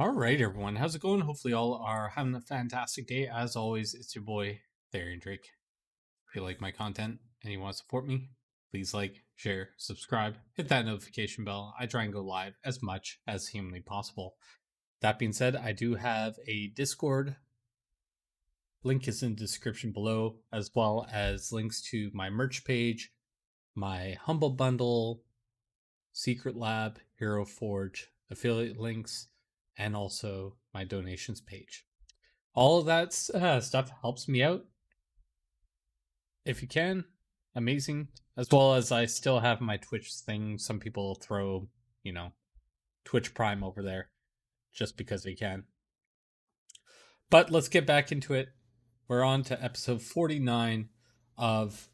All right, everyone. How's it going? Hopefully, all are having a fantastic day. As always, it's your boy, Therian Drake. If you like my content and you want to support me, please like, share, subscribe, hit that notification bell. I try and go live as much as humanly possible. That being said, I do have a Discord. Link is in the description below, as well as links to my merch page, my Humble Bundle, Secret Lab, Hero Forge, affiliate links, and also my donations page. All of that stuff helps me out. If you can, amazing. As well as I still have my Twitch thing. Some people throw, Twitch Prime over there just because they can. But let's get back into it. We're on to episode 49 of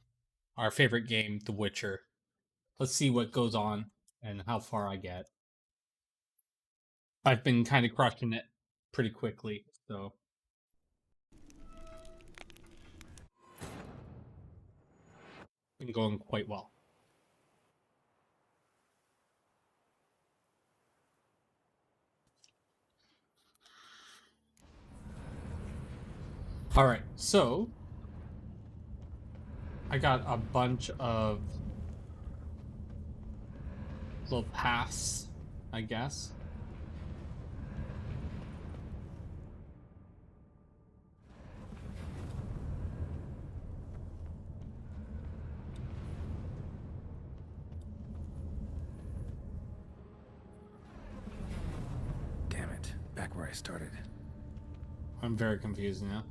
our favorite game, The Witcher. Let's see what goes on and how far I get. I've been kind of crushing it pretty quickly, so been going quite well. All right, so I got a bunch of little paths, I guess. Damn it, back where I started. I'm very confused now.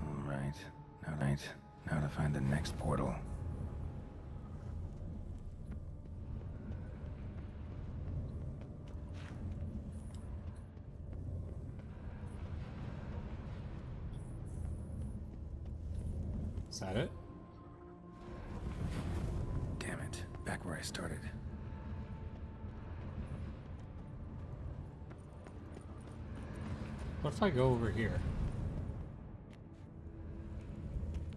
All right, now to find the next portal. Is that it? Damn it, back where I started. What if I go over here?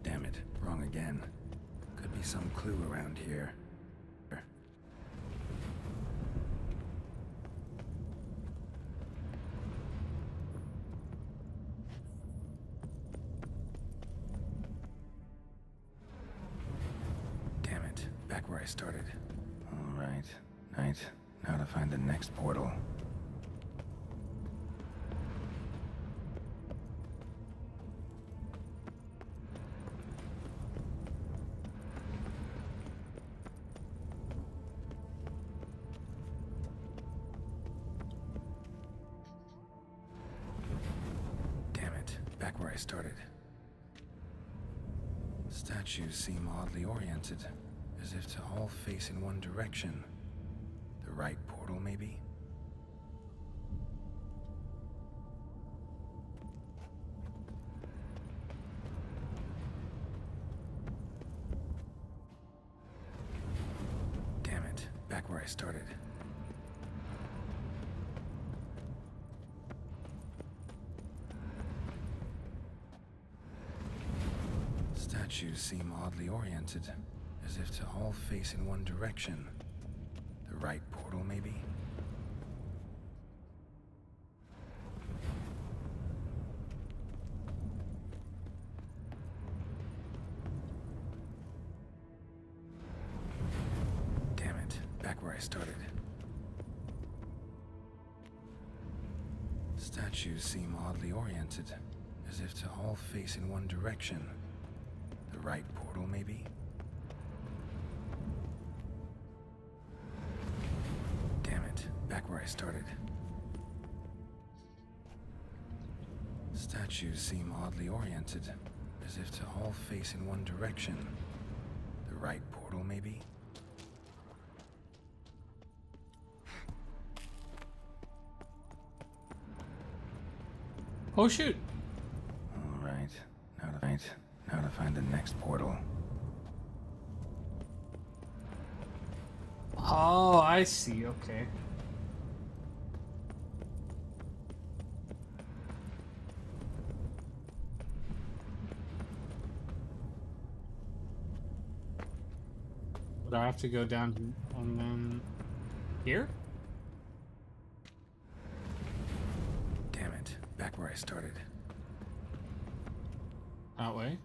Damn it, wrong again. Could be some clue around here. Damn it, back where I started. All right, now to find the next portal. Back where I started. Statues seem oddly oriented, as if to all face in one direction. The right portal, maybe? Damn it, back where I started. Statues seem oddly oriented, as if to all face in one direction. The right portal, maybe? Damn it, back where I started. Statues seem oddly oriented, as if to all face in one direction. The right portal, maybe? Damn it, back where I started. Statues seem oddly oriented, as if to all face in one direction. The right portal, maybe? Oh shoot! All right, now to find the next portal. Oh, I see. Okay. Would I have to go down and then here? back where I started. That way.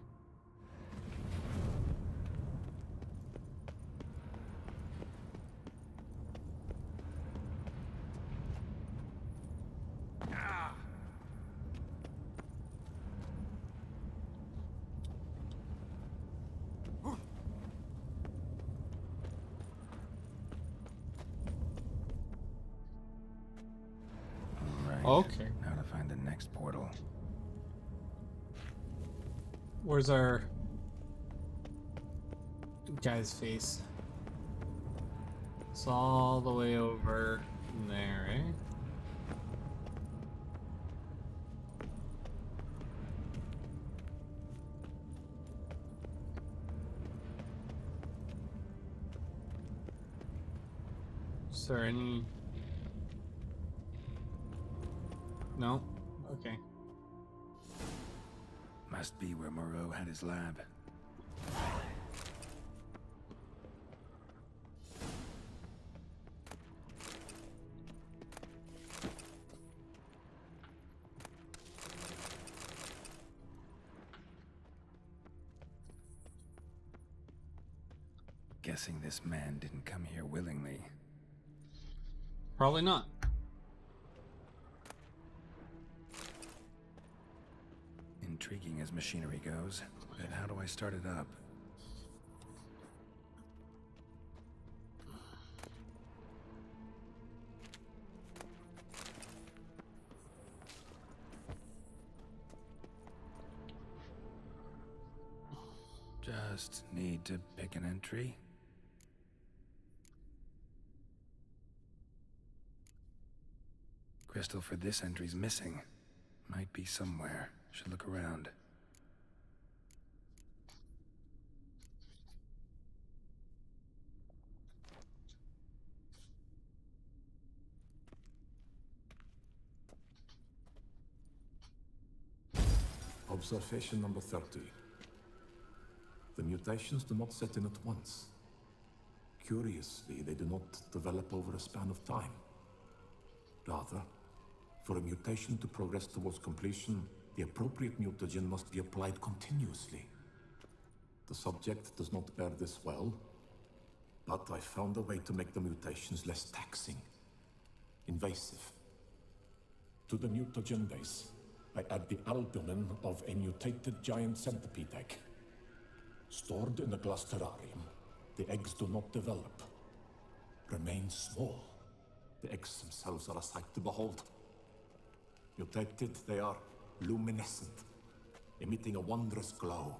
Alright. Okay. Now to find the next portal. Where's our guy's face? It's all the way over there, eh? Is there any... No? Okay. Must be where Moreau had his lab. Guessing this man didn't come here willingly. Probably not. Intriguing as machinery goes, but how do I start it up? Just need to pick an entry. Crystal for this entry's missing. Might be somewhere. Should look around. Observation number 30. The mutations do not set in at once. Curiously, they do not develop over a span of time. Rather, for a mutation to progress towards completion, the appropriate mutagen must be applied continuously. The subject does not bear this well, but I found a way to make the mutations less taxing, invasive. To the mutagen base, I add the albumin of a mutated giant centipede egg. Stored in a glass terrarium, the eggs do not develop, remain small. The eggs themselves are a sight to behold. Mutated, they are luminescent, emitting a wondrous glow.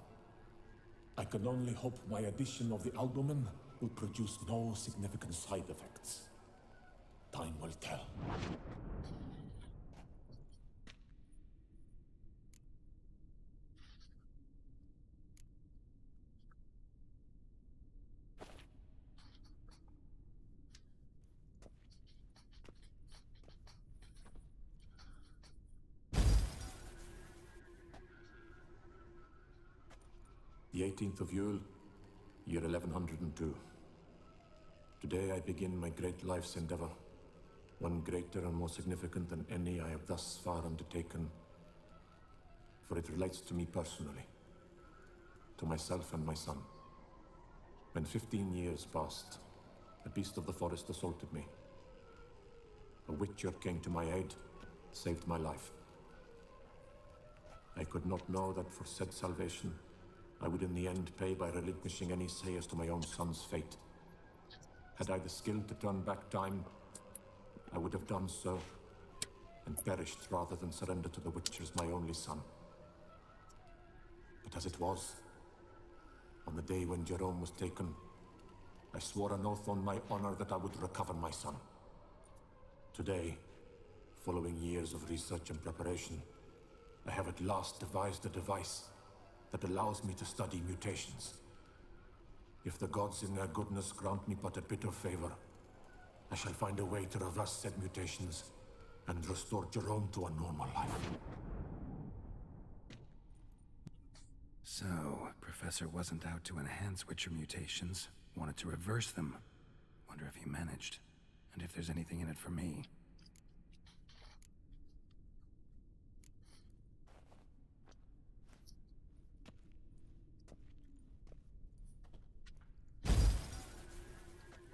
I can only hope my addition of the albumin will produce no significant side effects. Time will tell. The 18th of Yule, year 1102. Today I begin my great life's endeavor, one greater and more significant than any I have thus far undertaken, for it relates to me personally, to myself and my son. When 15 years passed, a beast of the forest assaulted me. A witcher came to my aid, saved my life. I could not know that for said salvation, I would in the end pay by relinquishing any say as to my own son's fate. Had I the skill to turn back time, I would have done so, and perished rather than surrender to the Witchers my only son. But as it was, on the day when Jerome was taken, I swore an oath on my honor that I would recover my son. Today, following years of research and preparation, I have at last devised a device that allows me to study mutations. If the gods in their goodness grant me but a bit of favor, I shall find a way to reverse said mutations and restore Jerome to a normal life. So, Professor wasn't out to enhance Witcher mutations, wanted to reverse them. Wonder if he managed, and if there's anything in it for me.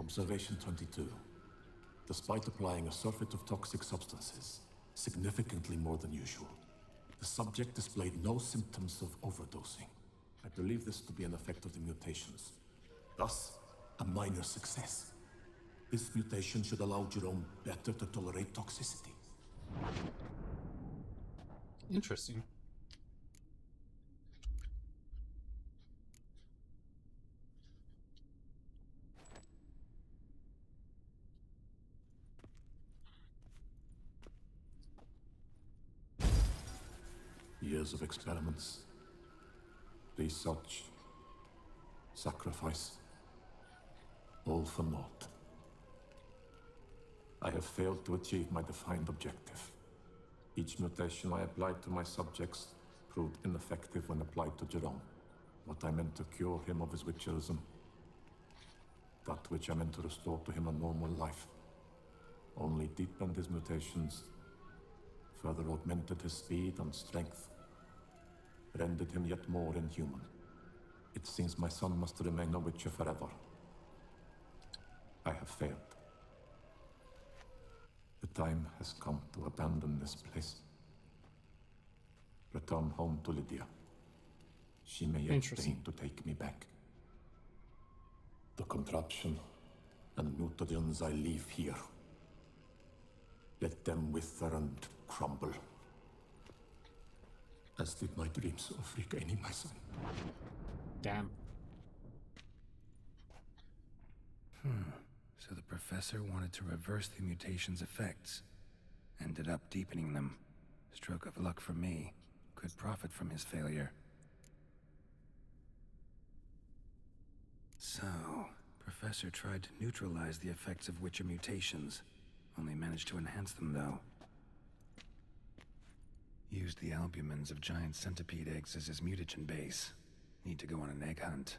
Observation 22. Despite applying a surfeit of toxic substances, significantly more than usual, the subject displayed no symptoms of overdosing. I believe this to be an effect of the mutations. Thus, a minor success. This mutation should allow Jerome better to tolerate toxicity. Interesting. Years of experiments, research, sacrifice, all for naught. I have failed to achieve my defined objective. Each mutation I applied to my subjects proved ineffective when applied to Jerome. What I meant to cure him of his witcherism, that which I meant to restore to him a normal life, only deepened his mutations, further augmented his speed and strength, rendered him yet more inhuman. It seems my son must remain a witcher forever. I have failed. The time has come to abandon this place. Return home to Lydia. She may yet deign to take me back. The contraption and mutagens I leave here, let them wither and crumble, as did my dreams of regaining my son. Damn. So the professor wanted to reverse the mutation's effects. Ended up deepening them. Stroke of luck for me. Could profit from his failure. So, Professor tried to neutralize the effects of Witcher mutations. Only managed to enhance them, though. Used the albumins of giant centipede eggs as his mutagen base. Need to go on an egg hunt.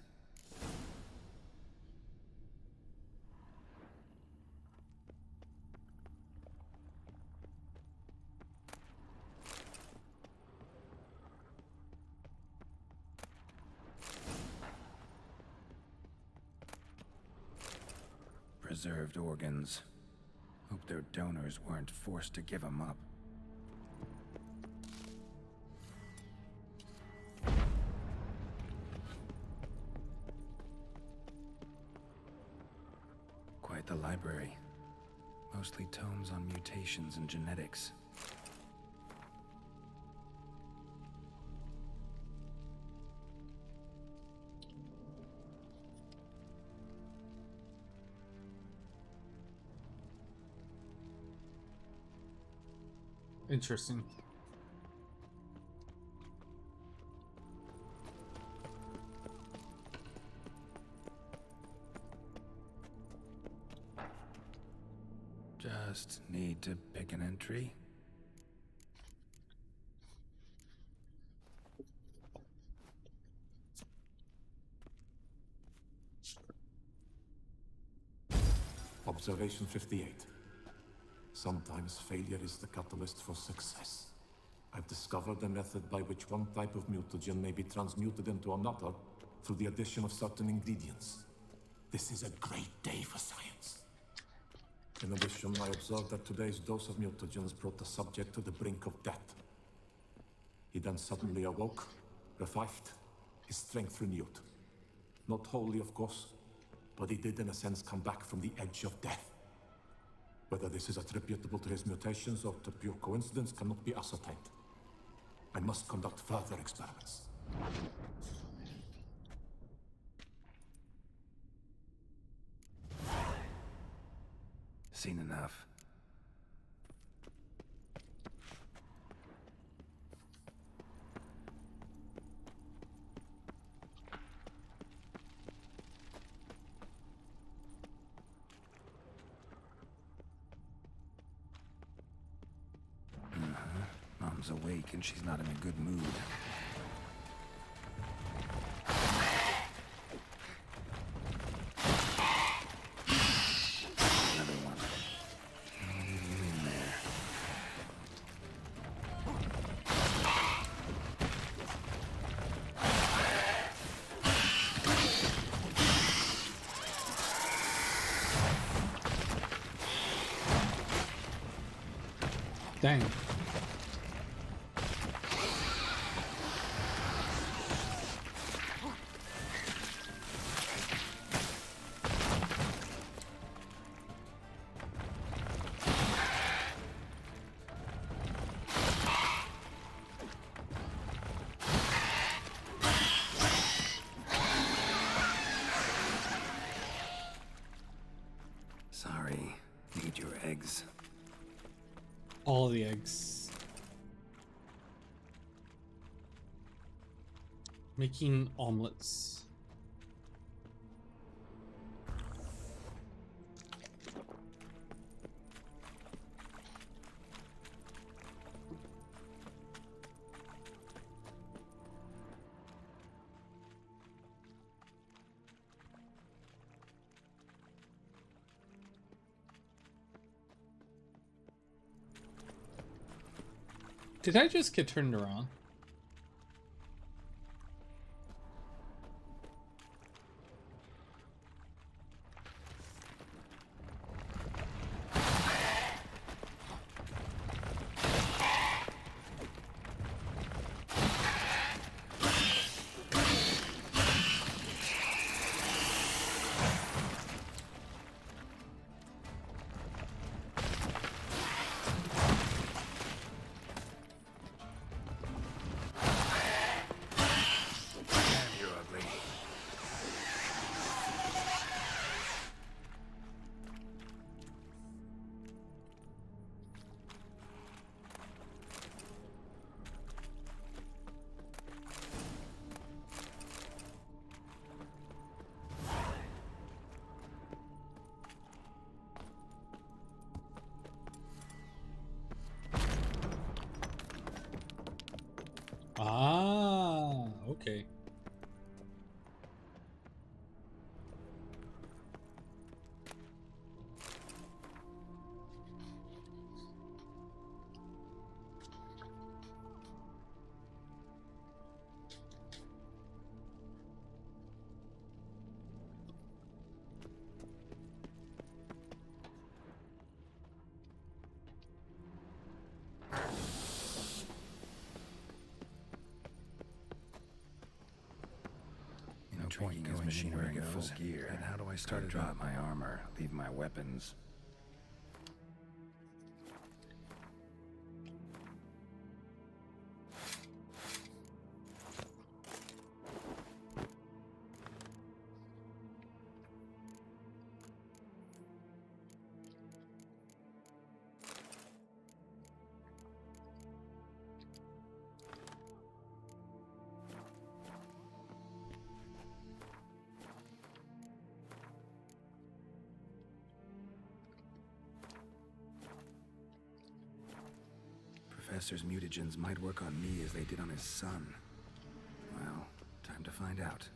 Preserved organs. Hope their donors weren't forced to give them up. Quite the library. Mostly tomes on mutations and genetics. Interesting. Just need to pick an entry. Observation 58. Sometimes failure is the catalyst for success. I've discovered a method by which one type of mutagen may be transmuted into another through the addition of certain ingredients. This is a great day for science. In addition, I observed that today's dose of mutagens brought the subject to the brink of death. He then suddenly awoke, revived, his strength renewed. Not wholly, of course, but he did in a sense come back from the edge of death. Whether this is attributable to his mutations or to pure coincidence cannot be ascertained. I must conduct further experiments. Seen enough. Mom's awake and she's not in a good mood. Another one. In there. Dang. Sorry. Need your eggs. All the eggs. Making omelets. Did I just get turned around? Damn, you're ugly. Ah, okay. Point going machine wearing full gear. And how do I start to drop my armor, leave my weapons? Professor's mutagens might work on me as they did on his son. Well, time to find out.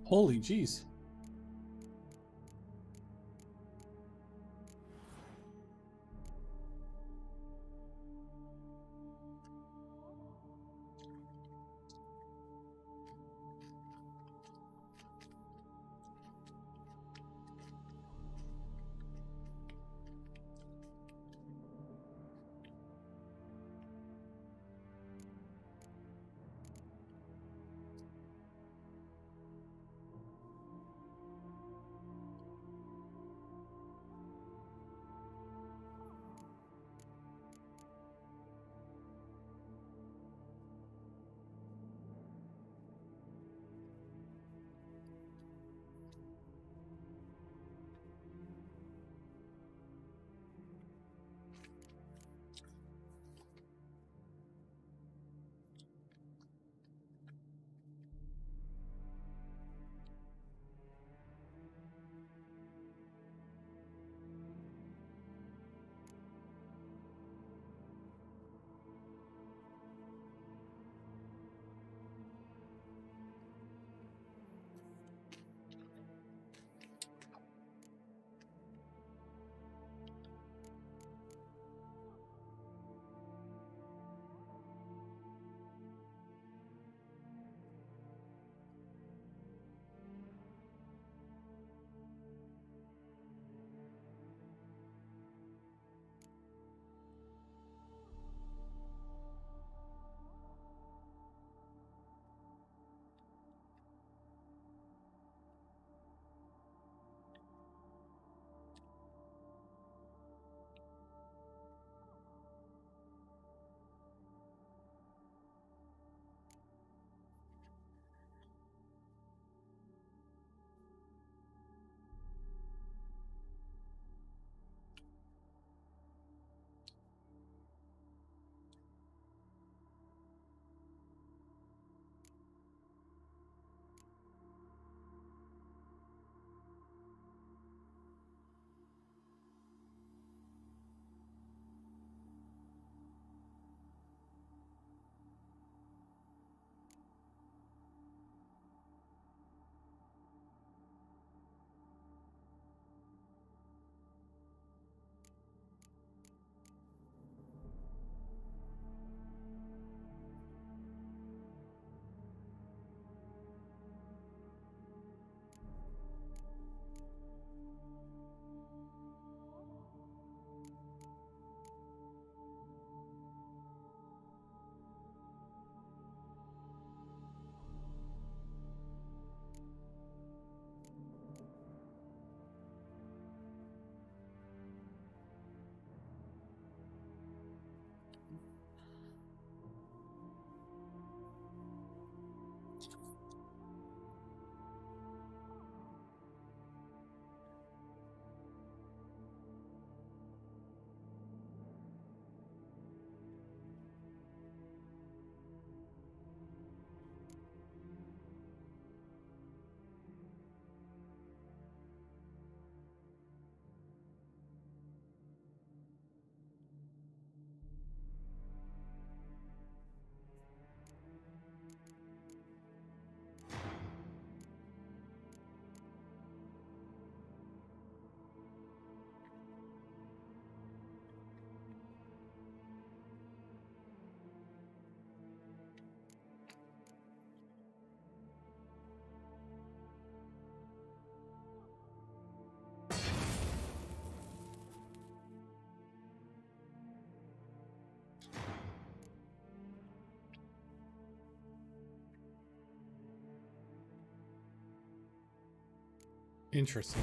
Holy jeez. Interesting.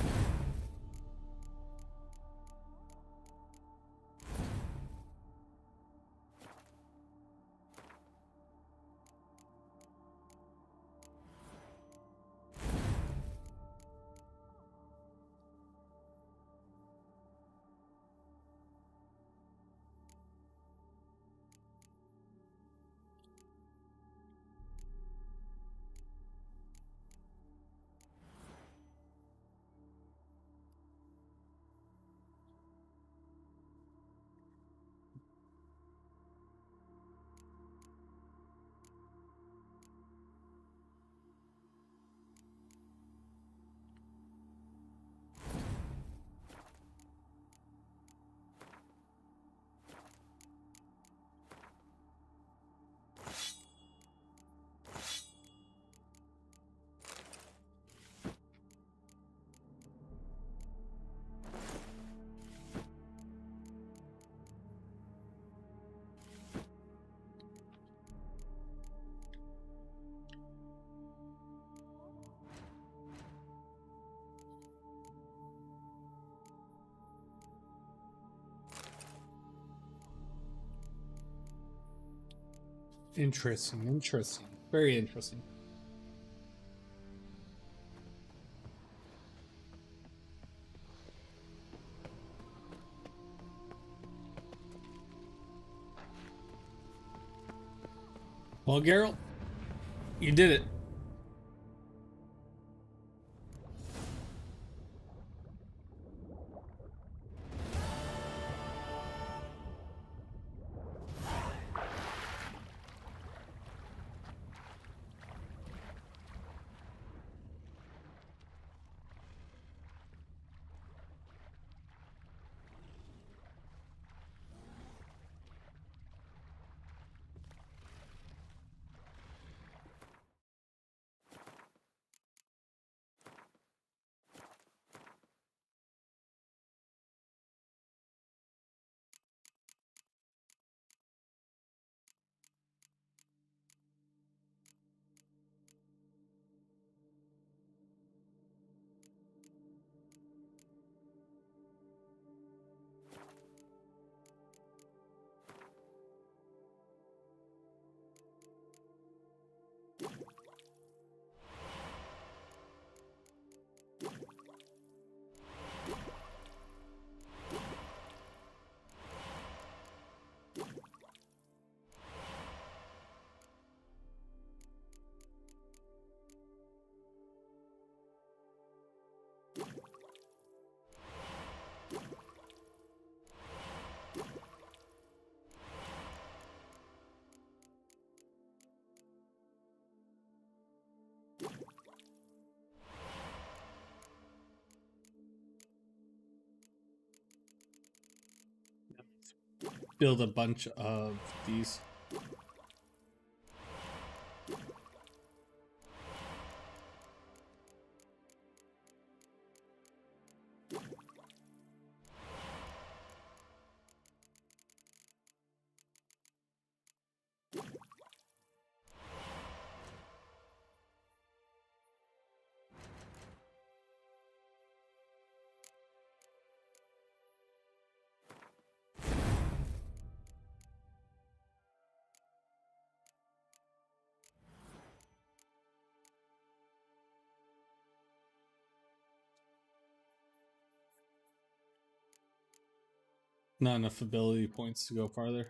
Interesting, interesting. Very interesting. Well, Geralt, you did it. Build a bunch of these. Not enough ability points to go farther.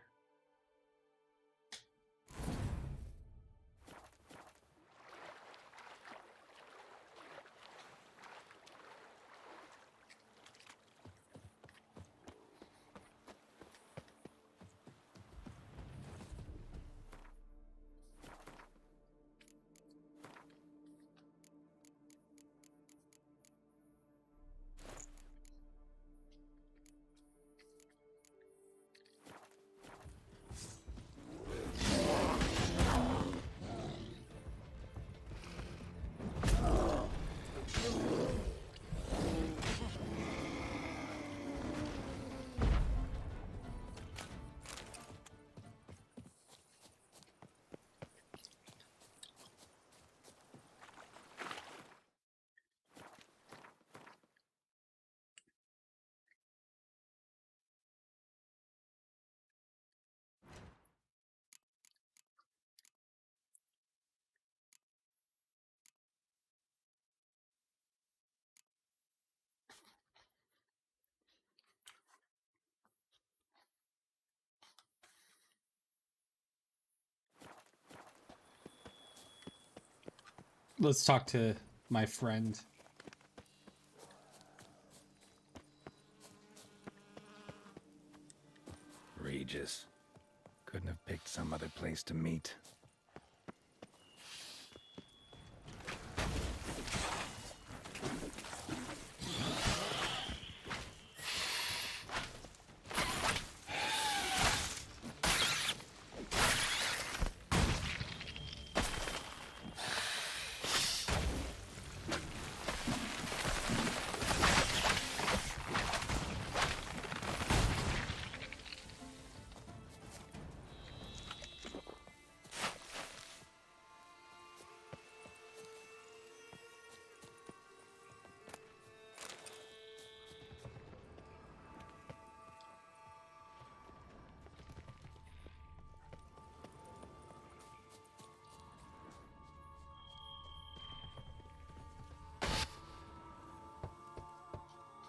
Let's talk to my friend. Regis. Couldn't have picked some other place to meet.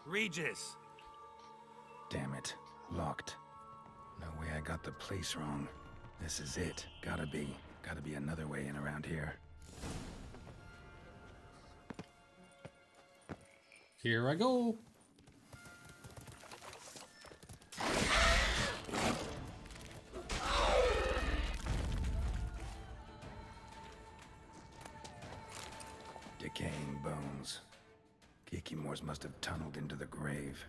Regis! Damn it. Locked. No way I got the place wrong. This is it. Gotta be. Gotta be another way in around here. Here I go. Decaying bones. Kikimors must have tunneled into the grave.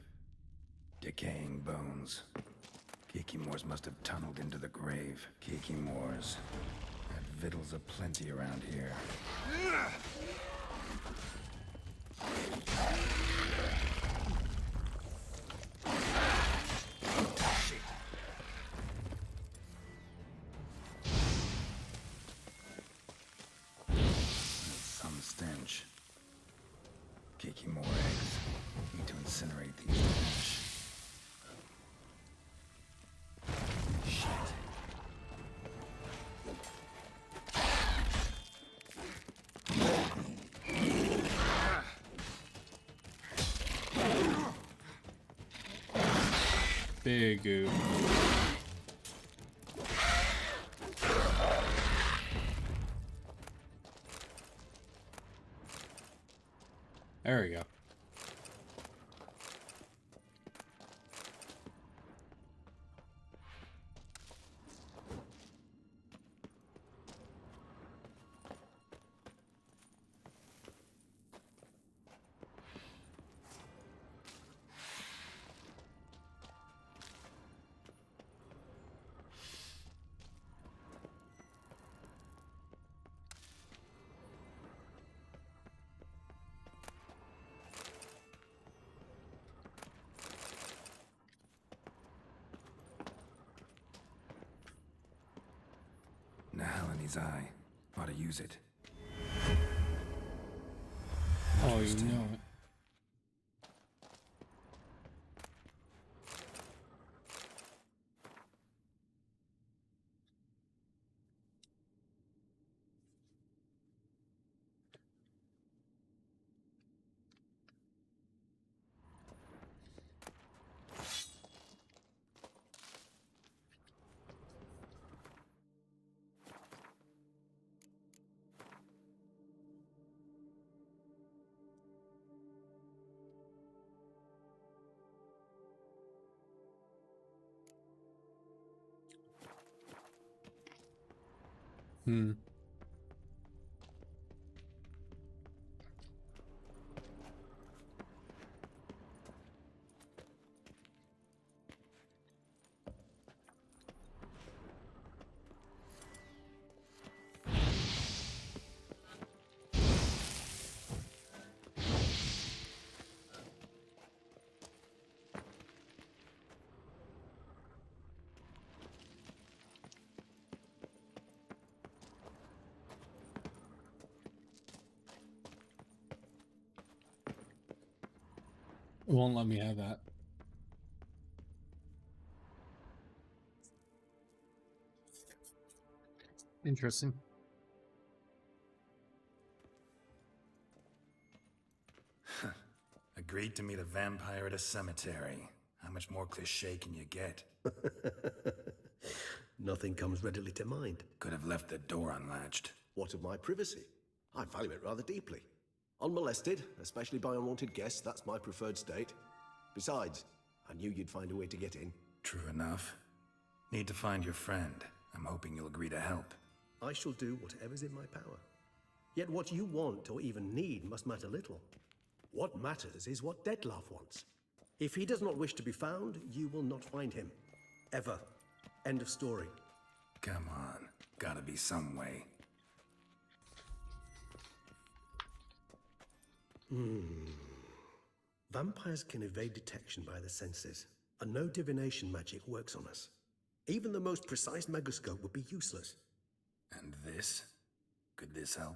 Decaying bones. Kikimors must have tunneled into the grave. Kikimors. Had victuals aplenty around here. Some stench. Kikimor eggs. Need to incinerate these to finish. Shit. Big goo. There we go. Nahalani's eye. Ought to use it. Oh, you know it. Hmm. It won't let me have that. Interesting. Agreed to meet a vampire at a cemetery. How much more cliché can you get? Nothing comes readily to mind. Could have left the door unlatched. What of my privacy? I value it rather deeply. Unmolested, especially by unwanted guests, that's my preferred state. Besides, I knew you'd find a way to get in. True enough. Need to find your friend. I'm hoping you'll agree to help. I shall do whatever's in my power. Yet what you want or even need must matter little. What matters is what Dettlaff wants. If he does not wish to be found, you will not find him. Ever. End of story. Come on. Gotta be some way. Vampires can evade detection by the senses, and no divination magic works on us. Even the most precise megoscope would be useless. And this? Could this help?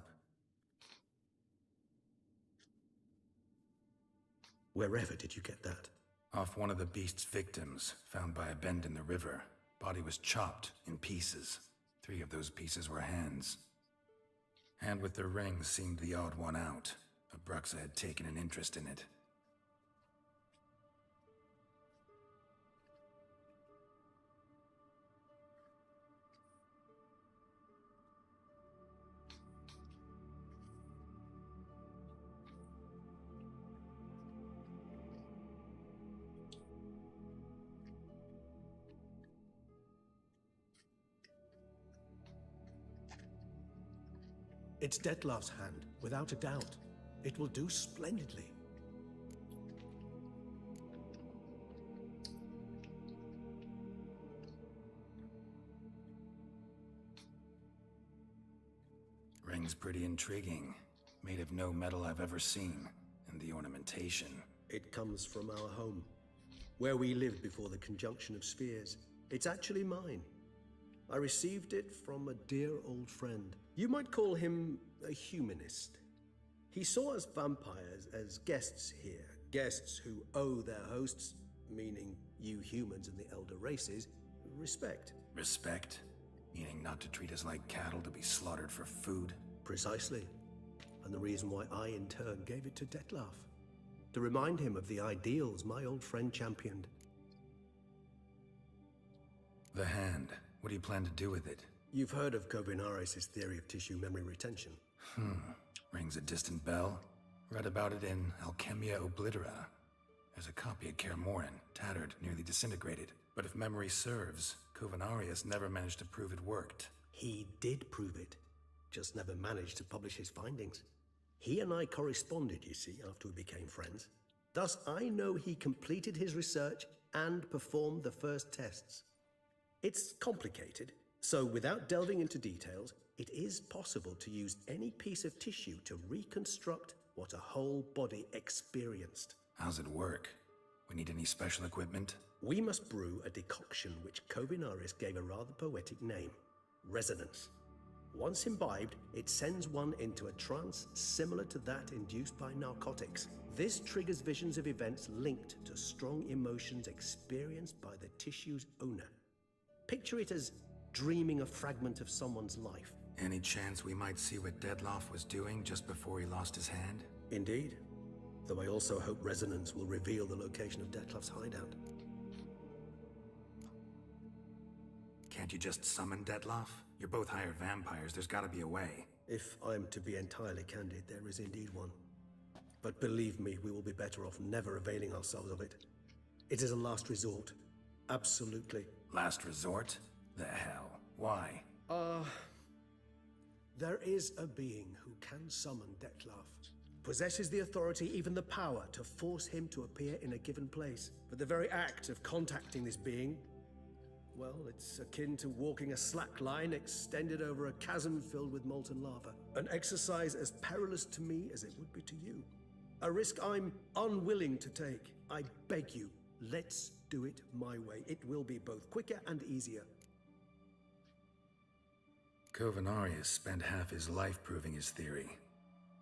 Wherever did you get that? Off one of the beast's victims, found by a bend in the river. Body was chopped in pieces. 3 of those pieces were hands. Hand with the ring seemed the odd one out. Abruxa had taken an interest in it. It's Dettlaff's hand, without a doubt. It will do splendidly. Ring's pretty intriguing. Made of no metal I've ever seen. And the ornamentation. It comes from our home, where we lived before the conjunction of spheres. It's actually mine. I received it from a dear old friend. You might call him a humanist. He saw us vampires as guests here, guests who owe their hosts, meaning you humans and the elder races, respect. Respect? Meaning not to treat us like cattle to be slaughtered for food? Precisely. And the reason why I in turn gave it to Dettlaff. To remind him of the ideals my old friend championed. The hand. What do you plan to do with it? You've heard of Kovinaris' theory of tissue memory retention. Rings a distant bell. Read about it in Alchemia Oblitera. There's a copy at Kaer Morhen, tattered, nearly disintegrated. But if memory serves, Kovinaris never managed to prove it worked. He did prove it, just never managed to publish his findings. He and I corresponded, you see, after we became friends. Thus, I know he completed his research and performed the first tests. It's complicated, so without delving into details, it is possible to use any piece of tissue to reconstruct what a whole body experienced. How's it work? We need any special equipment? We must brew a decoction which Kovinaris gave a rather poetic name, resonance. Once imbibed, it sends one into a trance similar to that induced by narcotics. This triggers visions of events linked to strong emotions experienced by the tissue's owner. Picture it as dreaming a fragment of someone's life. Any chance we might see what Dettlaff was doing just before he lost his hand? Indeed. Though I also hope resonance will reveal the location of Dettlaff's hideout. Can't you just summon Dettlaff? You're both hired vampires, there's gotta be a way. If I'm to be entirely candid, there is indeed one. But believe me, we will be better off never availing ourselves of it. It is a last resort. Absolutely. Last resort? The hell? Why? There is a being who can summon Dettlaff. Possesses the authority, even the power, to force him to appear in a given place. But the very act of contacting this being, well, it's akin to walking a slack line extended over a chasm filled with molten lava. An exercise as perilous to me as it would be to you. A risk I'm unwilling to take. I beg you, let's do it my way. It will be both quicker and easier. Kovinaris spent half his life proving his theory.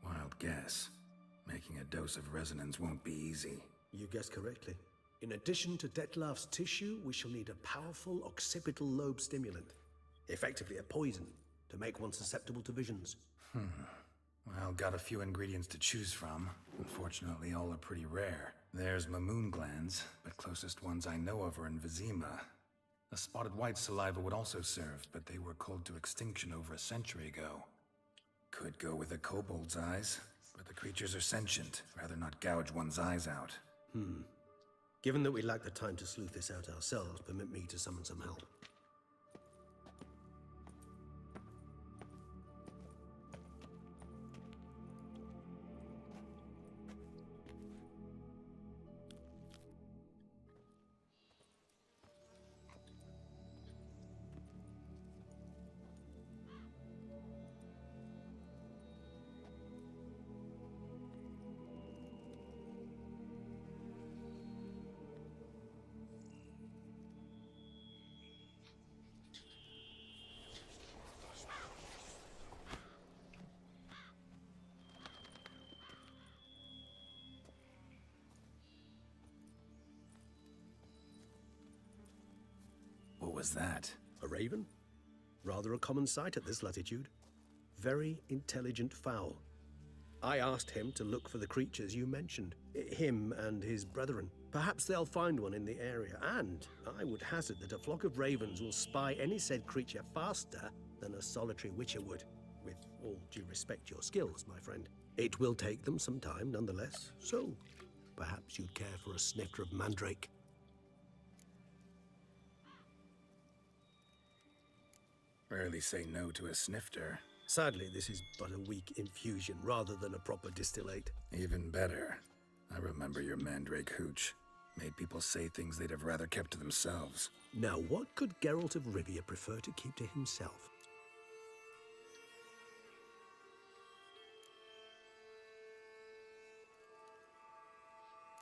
Wild guess. Making a dose of resonance won't be easy. You guessed correctly. In addition to Dettlaff's tissue, we shall need a powerful occipital lobe stimulant. Effectively a poison, to make one susceptible to visions. Well, got a few ingredients to choose from. Unfortunately, all are pretty rare. There's Mamoon glands, but closest ones I know of are in Vizima. A spotted white saliva would also serve, but they were culled to extinction over a century ago. Could go with a kobold's eyes, but the creatures are sentient. Rather not gouge one's eyes out. Given that we lack the time to sleuth this out ourselves, permit me to summon some help. What was that? A raven? Rather a common sight at this latitude. Very intelligent fowl. I asked him to look for the creatures you mentioned. Him and his brethren. Perhaps they'll find one in the area, and I would hazard that a flock of ravens will spy any said creature faster than a solitary witcher would. With all due respect to your skills, my friend. It will take them some time, nonetheless, so perhaps you'd care for a snifter of mandrake. Rarely say no to a snifter. Sadly, this is but a weak infusion rather than a proper distillate. Even better. I remember your mandrake hooch. Made people say things they'd have rather kept to themselves. Now, what could Geralt of Rivia prefer to keep to himself?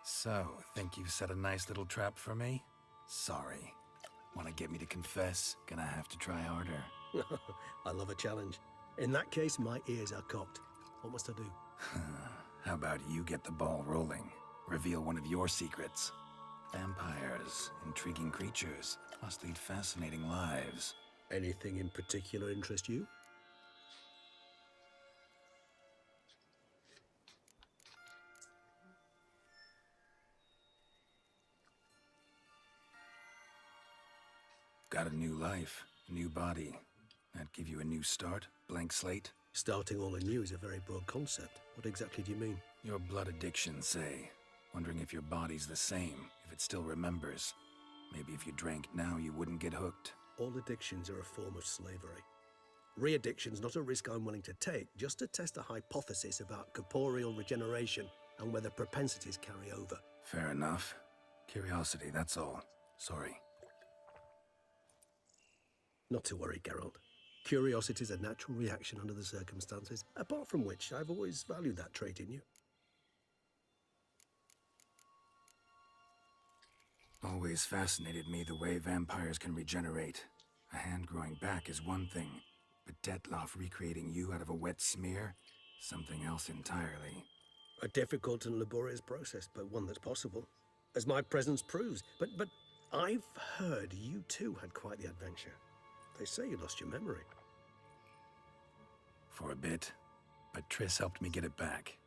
So, think you've set a nice little trap for me? Sorry. Want to get me to confess? Gonna have to try harder. I love a challenge. In that case, my ears are cocked. What must I do? How about you get the ball rolling? Reveal one of your secrets. Vampires, intriguing creatures, must lead fascinating lives. Anything in particular interest you? Got a new life, a new body. That give you a new start? Blank slate? Starting all anew is a very broad concept. What exactly do you mean? Your blood addiction, say. Wondering if your body's the same, if it still remembers. Maybe if you drank now, you wouldn't get hooked. All addictions are a form of slavery. Re-addiction's not a risk I'm willing to take, just to test a hypothesis about corporeal regeneration and whether propensities carry over. Fair enough. Curiosity, that's all. Sorry. Not to worry, Geralt. Curiosity is a natural reaction under the circumstances, apart from which I've always valued that trait in you. Always fascinated me the way vampires can regenerate. A hand growing back is one thing, but Detloff recreating you out of a wet smear? Something else entirely. A difficult and laborious process, but one that's possible, as my presence proves. But I've heard you too had quite the adventure. They say you lost your memory. For a bit, but Triss helped me get it back.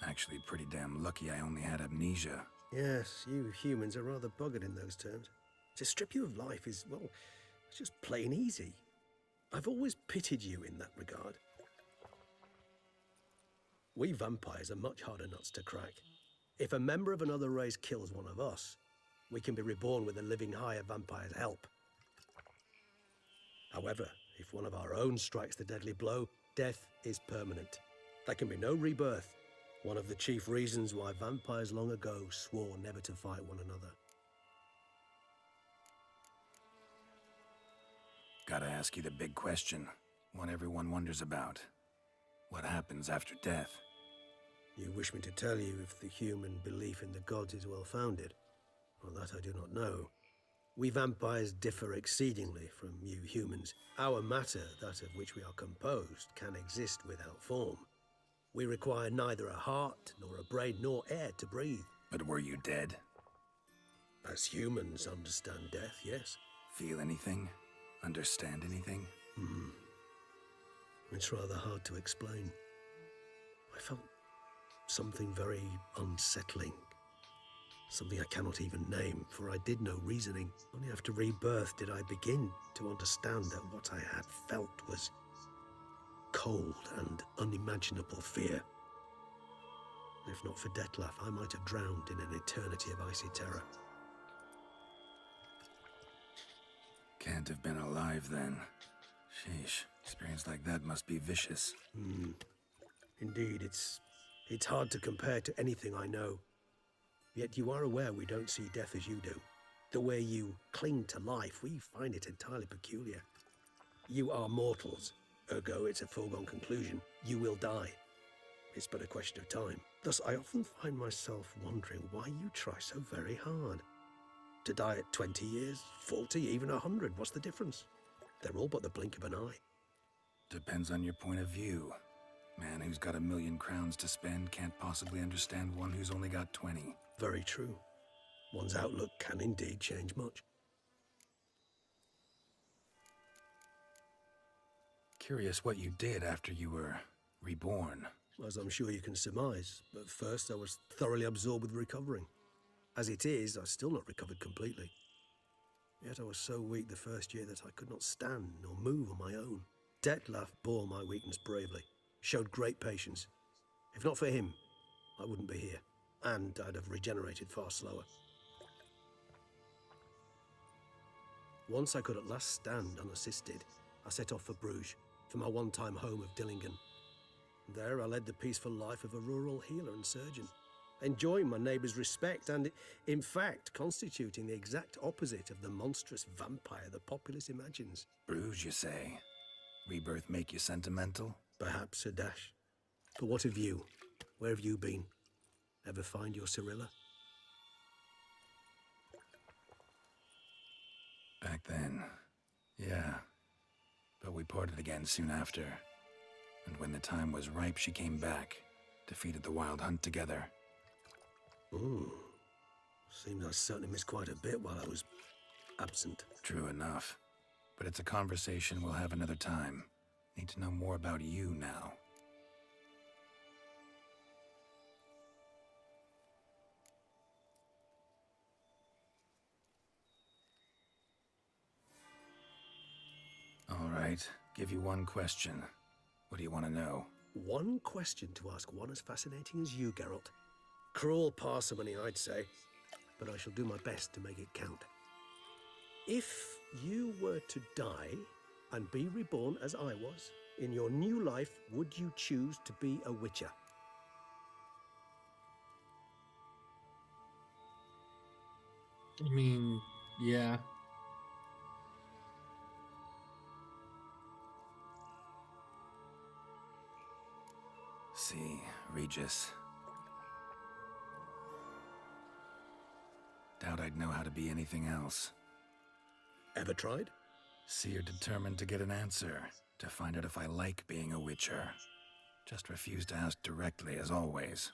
Actually, pretty damn lucky I only had amnesia. Yes, you humans are rather buggered in those terms. To strip you of life is, well, it's just plain easy. I've always pitied you in that regard. We vampires are much harder nuts to crack. If a member of another race kills one of us, we can be reborn with a living higher vampire's help. However, if one of our own strikes the deadly blow, death is permanent. There can be no rebirth. One of the chief reasons why vampires long ago swore never to fight one another. Gotta ask you the big question. One everyone wonders about. What happens after death? You wish me to tell you if the human belief in the gods is well founded? Well, that I do not know. We vampires differ exceedingly from you humans. Our matter, that of which we are composed, can exist without form. We require neither a heart, nor a brain, nor air to breathe. But were you dead? As humans understand death, yes. Feel anything? Understand anything? It's rather hard to explain. I felt something very unsettling. Something I cannot even name, for I did no reasoning. Only after rebirth did I begin to understand that what I had felt was cold and unimaginable fear. If not for Dettlaff, I might have drowned in an eternity of icy terror. Can't have been alive then. Sheesh, experience like that must be vicious. Indeed, it's hard to compare to anything I know. Yet you are aware we don't see death as you do. The way you cling to life, we find it entirely peculiar. You are mortals, ergo it's a foregone conclusion. You will die. It's but a question of time. Thus, I often find myself wondering why you try so very hard. To die at 20 years, 40, even 100, what's the difference? They're all but the blink of an eye. Depends on your point of view. Man who's got 1,000,000 crowns to spend can't possibly understand one who's only got 20. Very true. One's outlook can indeed change much. Curious what you did after you were reborn. As I'm sure you can surmise, but first I was thoroughly absorbed with recovering. As it is, I've still not recovered completely. Yet I was so weak the first year that I could not stand nor move on my own. Dettlaff bore my weakness bravely, showed great patience. If not for him, I wouldn't be here, and I'd have regenerated far slower. Once I could at last stand unassisted, I set off for Bruges, for my one-time home of Dillingen. There I led the peaceful life of a rural healer and surgeon, enjoying my neighbours' respect and, in fact, constituting the exact opposite of the monstrous vampire the populace imagines. Bruges, you say? Rebirth make you sentimental? Perhaps a dash. But what of you? Where have you been? Ever find your Cyrilla? Back then, yeah. But we parted again soon after. And when the time was ripe, she came back, defeated the Wild Hunt together. Seems I certainly missed quite a bit while I was absent. True enough. But it's a conversation we'll have another time. Need to know more about you now. All right, give you one question. What do you want to know? One question to ask one as fascinating as you, Geralt. Cruel parsimony, I'd say, but I shall do my best to make it count. If you were to die and be reborn as I was, in your new life, would you choose to be a Witcher? I mean, yeah. See, Regis. Doubt I'd know how to be anything else. Ever tried? See, you're determined to get an answer, to find out if I like being a Witcher. Just refuse to ask directly, as always.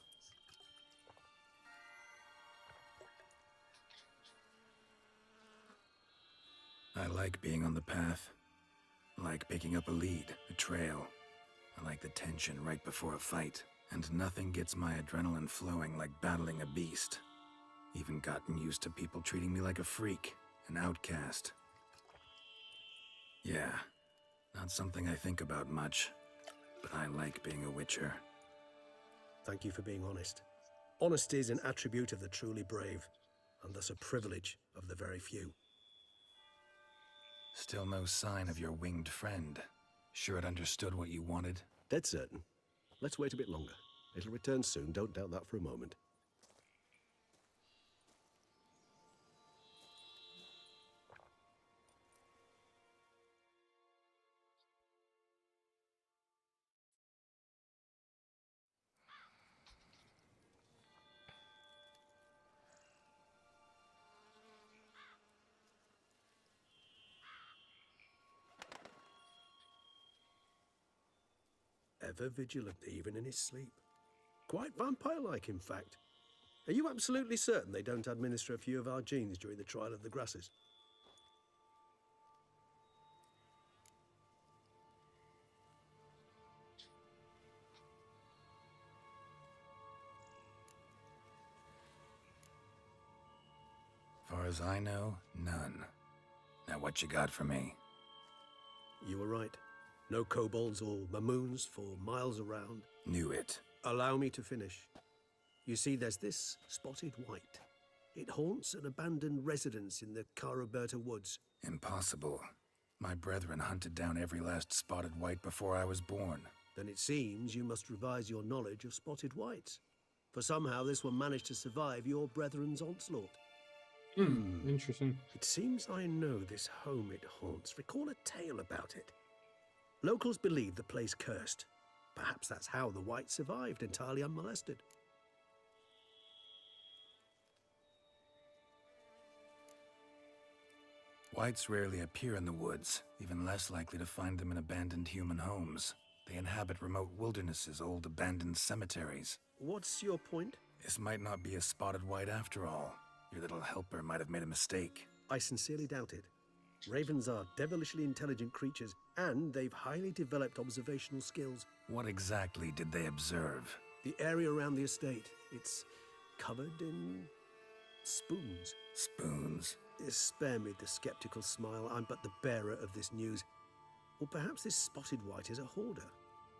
I like being on the path. I like picking up a lead, a trail. I like the tension right before a fight. And nothing gets my adrenaline flowing like battling a beast. Even gotten used to people treating me like a freak, an outcast. Yeah, not something I think about much, but I like being a Witcher. Thank you for being honest. Honesty is an attribute of the truly brave, and thus a privilege of the very few. Still no sign of your winged friend. Sure it understood what you wanted? Dead certain. Let's wait a bit longer. It'll return soon, don't doubt that for a moment. Ever vigilant, even in his sleep. Quite vampire-like, in fact. Are you absolutely certain they don't administer a few of our genes during the trial of the grasses? Far as I know, none. Now what you got for me? You were right. No kobolds or mamoons for miles around. Knew it. Allow me to finish. You see, there's this spotted white. It haunts an abandoned residence in the Caraberta woods. Impossible. My brethren hunted down every last spotted white before I was born. Then it seems you must revise your knowledge of spotted whites. For somehow this one managed to survive your brethren's onslaught. Interesting. It seems I know this home it haunts. Recall a tale about it. Locals believe the place cursed. Perhaps that's how the white survived entirely unmolested. Whites rarely appear in the woods, even less likely to find them in abandoned human homes. They inhabit remote wildernesses, old abandoned cemeteries. What's your point? This might not be a spotted white after all. Your little helper might have made a mistake. I sincerely doubt it. Ravens are devilishly intelligent creatures, and they've highly developed observational skills. What exactly did they observe? The area around the estate, it's covered in spoons. Spoons? Spare me the skeptical smile. I'm but the bearer of this news. Or perhaps this spotted white is a hoarder.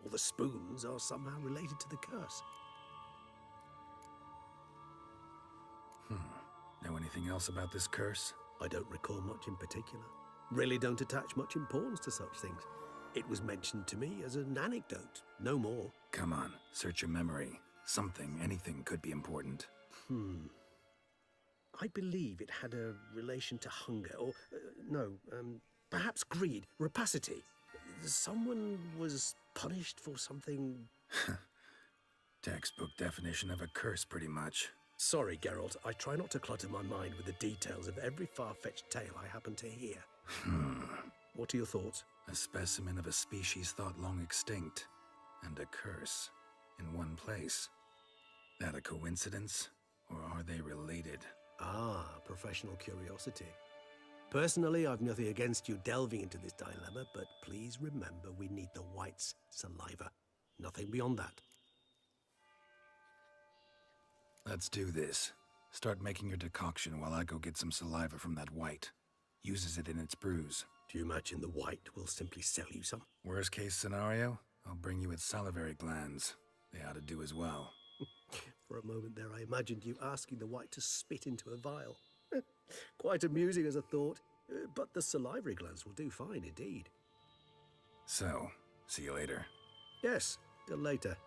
Or the spoons are somehow related to the curse. Know anything else about this curse? I don't recall much in particular. Really don't attach much importance to such things. It was mentioned to me as an anecdote, no more. Come on, search your memory. Something, anything could be important. I believe it had a relation to hunger, or perhaps greed, rapacity. Someone was punished for something. Textbook definition of a curse, pretty much. Sorry, Geralt, I try not to clutter my mind with the details of every far-fetched tale I happen to hear. What are your thoughts? A specimen of a species thought long extinct, and a curse in one place. That a coincidence, or are they related? Ah, professional curiosity. Personally, I've nothing against you delving into this dilemma, but please remember we need the white's saliva. Nothing beyond that. Let's do this. Start making your decoction while I go get some saliva from that white. Uses it in its brews. Do you imagine the white will simply sell you some? Worst case scenario, I'll bring you its salivary glands. They ought to do as well. For a moment there, I imagined you asking the white to spit into a vial. Quite amusing as a thought, but the salivary glands will do fine indeed. So, see you later. Yes, till later.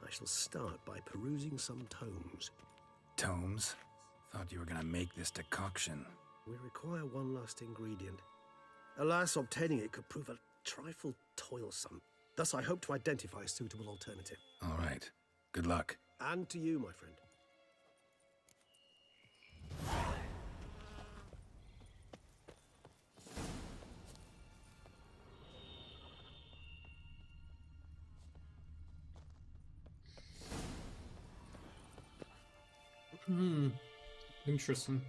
I shall start by perusing some tomes. Tomes? Thought you were gonna make this decoction. We require one last ingredient. Alas, obtaining it could prove a trifle toilsome. Thus, I hope to identify a suitable alternative. All right. Good luck. And to you, my friend. Interesting.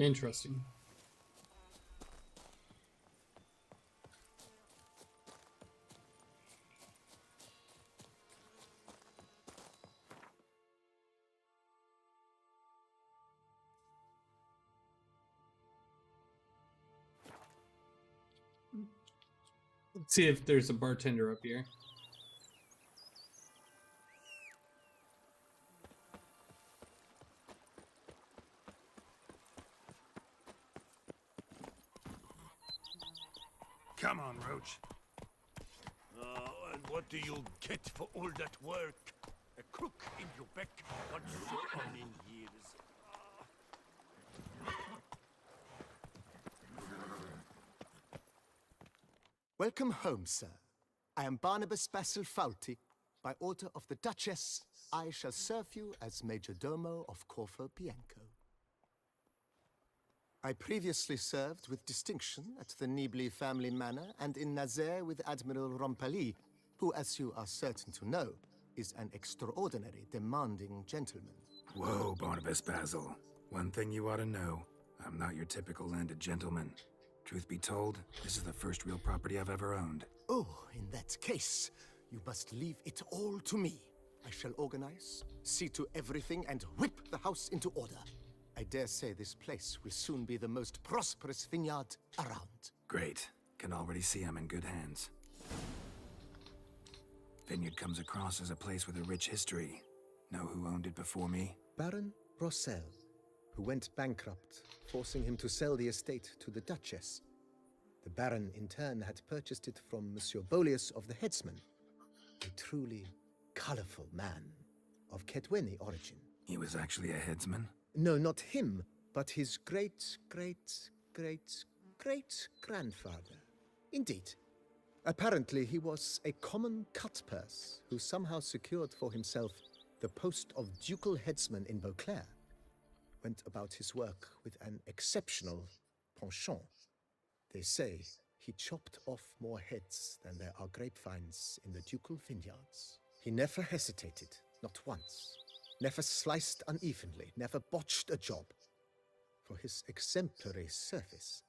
Interesting. Let's see if there's a bartender up here. Come on, Roach. And what do you get for all that work? A crook in your back once you're on in years. Welcome home, sir. I am Barnabas Basil Fawlty. By order of the Duchess, I shall serve you as Major Domo of Corvo Bianco. I previously served with distinction at the Nibli family manor and in Nazaire with Admiral Rompali, who, as you are certain to know, is an extraordinary, demanding gentleman. Whoa, Barnabas Basil. One thing you ought to know. I'm not your typical landed gentleman. Truth be told, this is the first real property I've ever owned. Oh, in that case, you must leave it all to me. I shall organize, see to everything, and whip the house into order. I dare say this place will soon be the most prosperous vineyard around. Great. Can already see I'm in good hands. Vineyard comes across as a place with a rich history. Know who owned it before me? Baron Rossel, who went bankrupt, forcing him to sell the estate to the Duchess. The Baron, in turn, had purchased it from Monsieur Bolius of the Headsman, a truly colorful man of Kedweni origin. He was actually a headsman? No, not him, but his great-great-great-great-grandfather. Indeed. Apparently, he was a common cutpurse who somehow secured for himself the post of ducal headsman in Beauclair. Went about his work with an exceptional penchant. They say he chopped off more heads than there are grapevines in the ducal vineyards. He never hesitated, not once. Never sliced unevenly, never botched a job. For his exemplary service,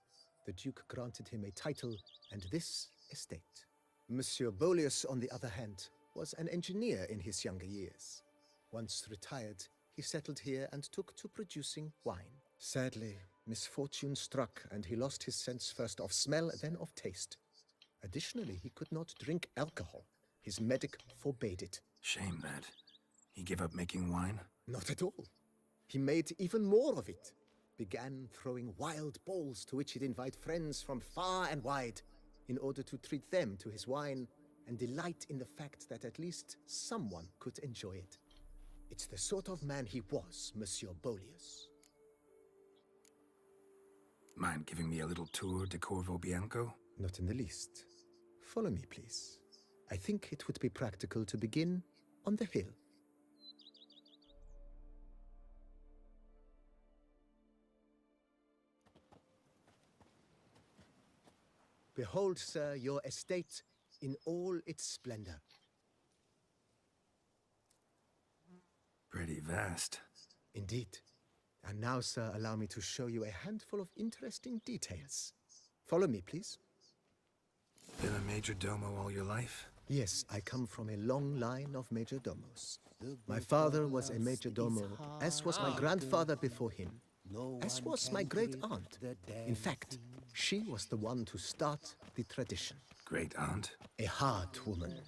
the Duke granted him a title and this estate. Monsieur Bolius, on the other hand, was an engineer in his younger years. Once retired, he settled here and took to producing wine. Sadly, misfortune struck and he lost his sense first of smell, then of taste. Additionally, he could not drink alcohol. His medic forbade it. Shame that. He gave up making wine? Not at all. He made even more of it. Began throwing wild balls to which he'd invite friends from far and wide in order to treat them to his wine and delight in the fact that at least someone could enjoy it. It's the sort of man he was, Monsieur Bolius. Mind giving me a little tour de Corvo Bianco? Not in the least. Follow me, please. I think it would be practical to begin on the hill. Behold, sir, your estate in all its splendor. Pretty vast. Indeed. And now, sir, allow me to show you a handful of interesting details. Follow me, please. Been a major domo all your life? Yes, I come from a long line of major domos. My father was a major domo, as was my grandfather before him, as was my great-aunt. In fact, she was the one to start the tradition. Great-aunt? A hard woman.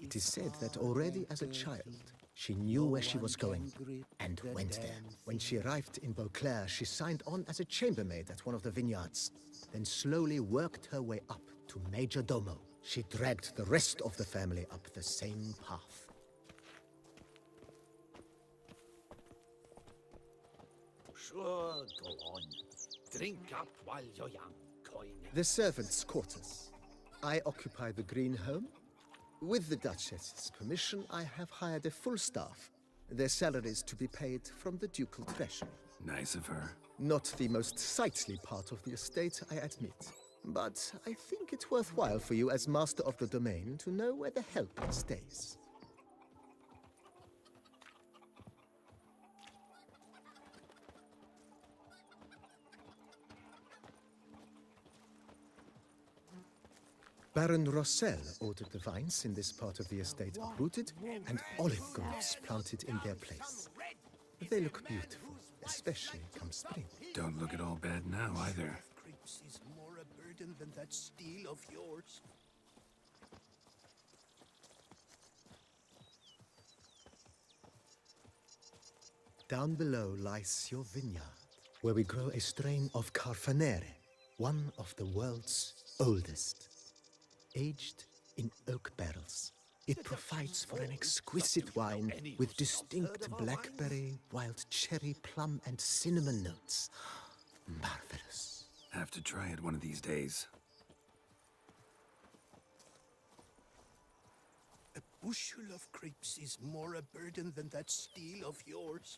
It is said that already as a child, she knew where she was going and went there. When she arrived in Beauclair, she signed on as a chambermaid at one of the vineyards, then slowly worked her way up to Major Domo. She dragged the rest of the family up the same path. Sure, go on. Drink up while you're young, coin. The servants' quarters. I occupy the green home. With the Duchess's permission, I have hired a full staff. Their salaries to be paid from the ducal treasury. Nice of her. Not the most sightly part of the estate, I admit. But I think it's worthwhile for you as master of the domain to know where the help stays. Baron Rossel ordered the vines in this part of the estate uprooted and olive groves planted in their place. They look beautiful, especially come spring. Don't look at all bad now either. Creeps is more a burden than that steel of yours. Down below lies your vineyard, where we grow a strain of Carfanere, one of the world's oldest. Aged in oak barrels, it provides for an exquisite wine with distinct blackberry, wild cherry, plum, and cinnamon notes. Marvelous. Have to try it one of these days. A bushel of grapes is more a burden than that steel of yours.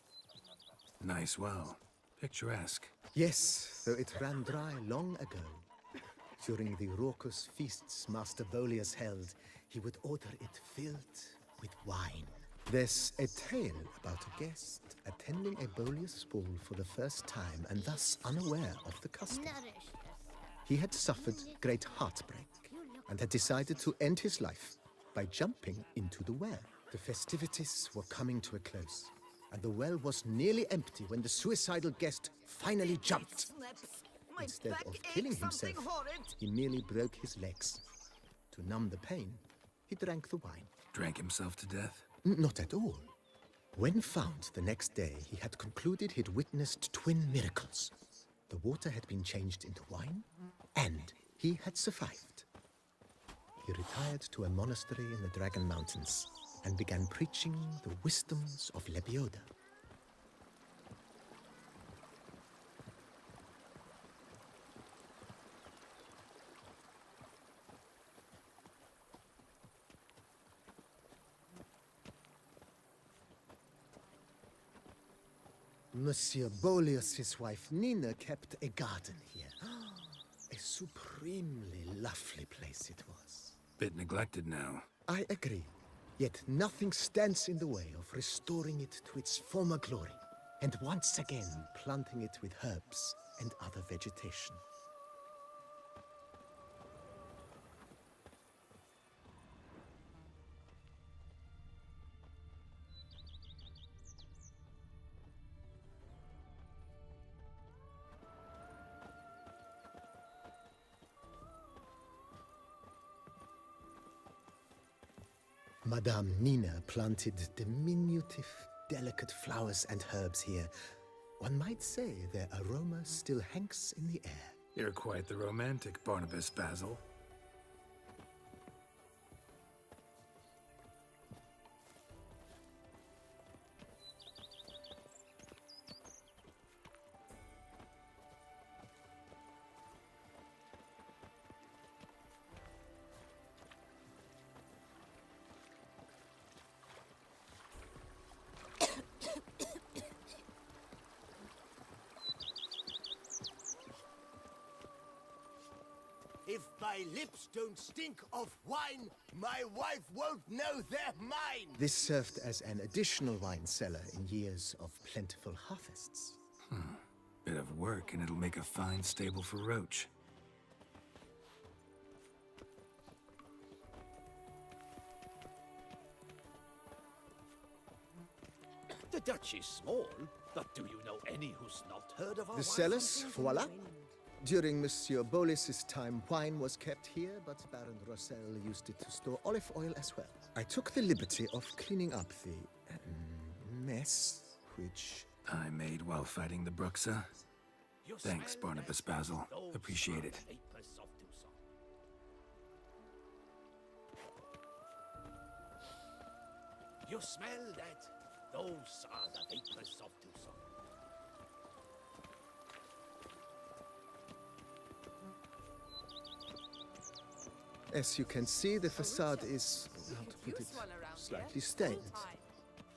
Nice well. Picturesque. Yes, though it ran dry long ago. During the raucous feasts Master Bolius held, he would order it filled with wine. There's a tale about a guest attending a Bolius ball for the first time and thus unaware of the custom. He had suffered great heartbreak and had decided to end his life by jumping into the well. The festivities were coming to a close, and the well was nearly empty when the suicidal guest finally jumped. Instead of killing himself, he merely broke his legs. To numb the pain, he drank the wine. Drank himself to death? Not at all. When found the next day, he had concluded he'd witnessed twin miracles. The water had been changed into wine, and he had survived. He retired to a monastery in the Dragon Mountains and began preaching the wisdoms of Lebioda. Monsieur Bolius' wife Nina kept a garden here. A supremely lovely place it was. Bit neglected now. I agree. Yet nothing stands in the way of restoring it to its former glory, and once again planting it with herbs and other vegetation. Madame Nina planted diminutive, delicate flowers and herbs here. One might say their aroma still hangs in the air. You're quite the romantic, Barnabas Basil. If my lips don't stink of wine, my wife won't know they're mine! This served as an additional wine cellar in years of plentiful harvests. Bit of work and it'll make a fine stable for Roach. The Dutch is small, but do you know any who's not heard of our The wine cellars, fountain? voila. During Monsieur Bolis's time, wine was kept here, but Baron Rossel used it to store olive oil as well. I took the liberty of cleaning up the mess, which... I made while fighting the Bruxa. You Thanks, smell Barnabas that? Basil. Those Appreciate are it. the vapors of Tucson. You smell that? Those are the vapors of Tucson. As you can see, the facade is, how to put it, slightly stained.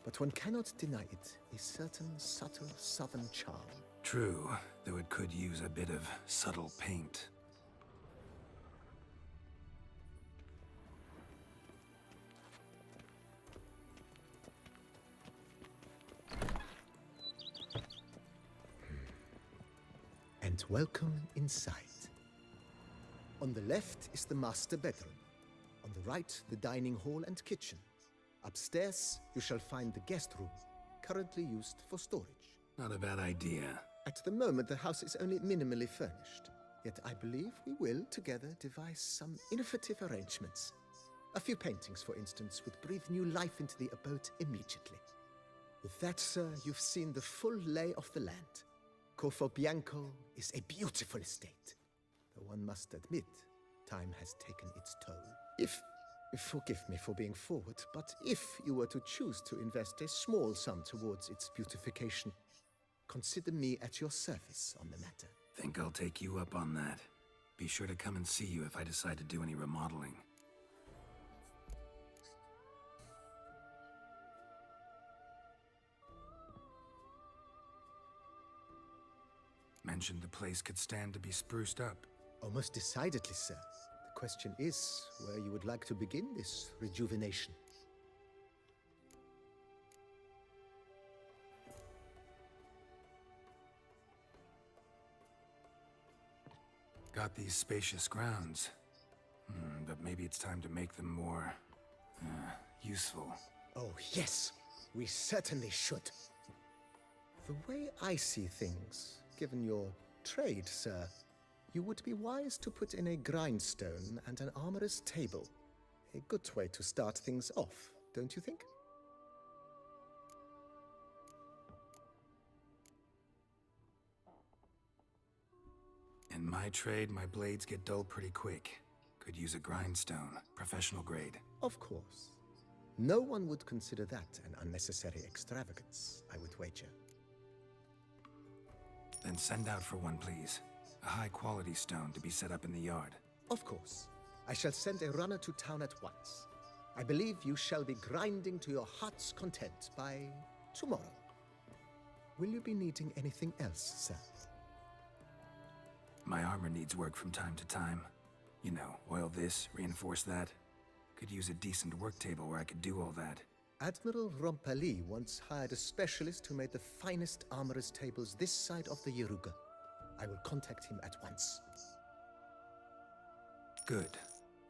But one cannot deny it a certain subtle southern charm. True, though it could use a bit of subtle paint. And welcome inside. On the left is the master bedroom. On the right, the dining hall and kitchen. Upstairs, you shall find the guest room, currently used for storage. Not a bad idea. At the moment, the house is only minimally furnished. Yet I believe we will, together, devise some innovative arrangements. A few paintings, for instance, would breathe new life into the abode immediately. With that, sir, you've seen the full lay of the land. Corvo Bianco is a beautiful estate. Though one must admit, time has taken its toll. Forgive me for being forward, but if you were to choose to invest a small sum towards its beautification, consider me at your service on the matter. Think I'll take you up on that. Be sure to come and see you if I decide to do any remodeling. Mentioned the place could stand to be spruced up. Almost decidedly, sir. The question is where you would like to begin this rejuvenation. Got these spacious grounds. But maybe it's time to make them more... useful. Oh, yes. We certainly should. The way I see things, given your trade, sir, you would be wise to put in a grindstone and an armorer's table. A good way to start things off, don't you think? In my trade, my blades get dull pretty quick. Could use a grindstone, professional grade. Of course. No one would consider that an unnecessary extravagance, I would wager. Then send out for one, please. A high-quality stone to be set up in the yard. Of course. I shall send a runner to town at once. I believe you shall be grinding to your heart's content by tomorrow. Will you be needing anything else, sir? My armor needs work from time to time. You know, oil this, reinforce that. Could use a decent work table where I could do all that. Admiral Rompali once hired a specialist who made the finest armorer's tables this side of the Yaruga. I will contact him at once. Good.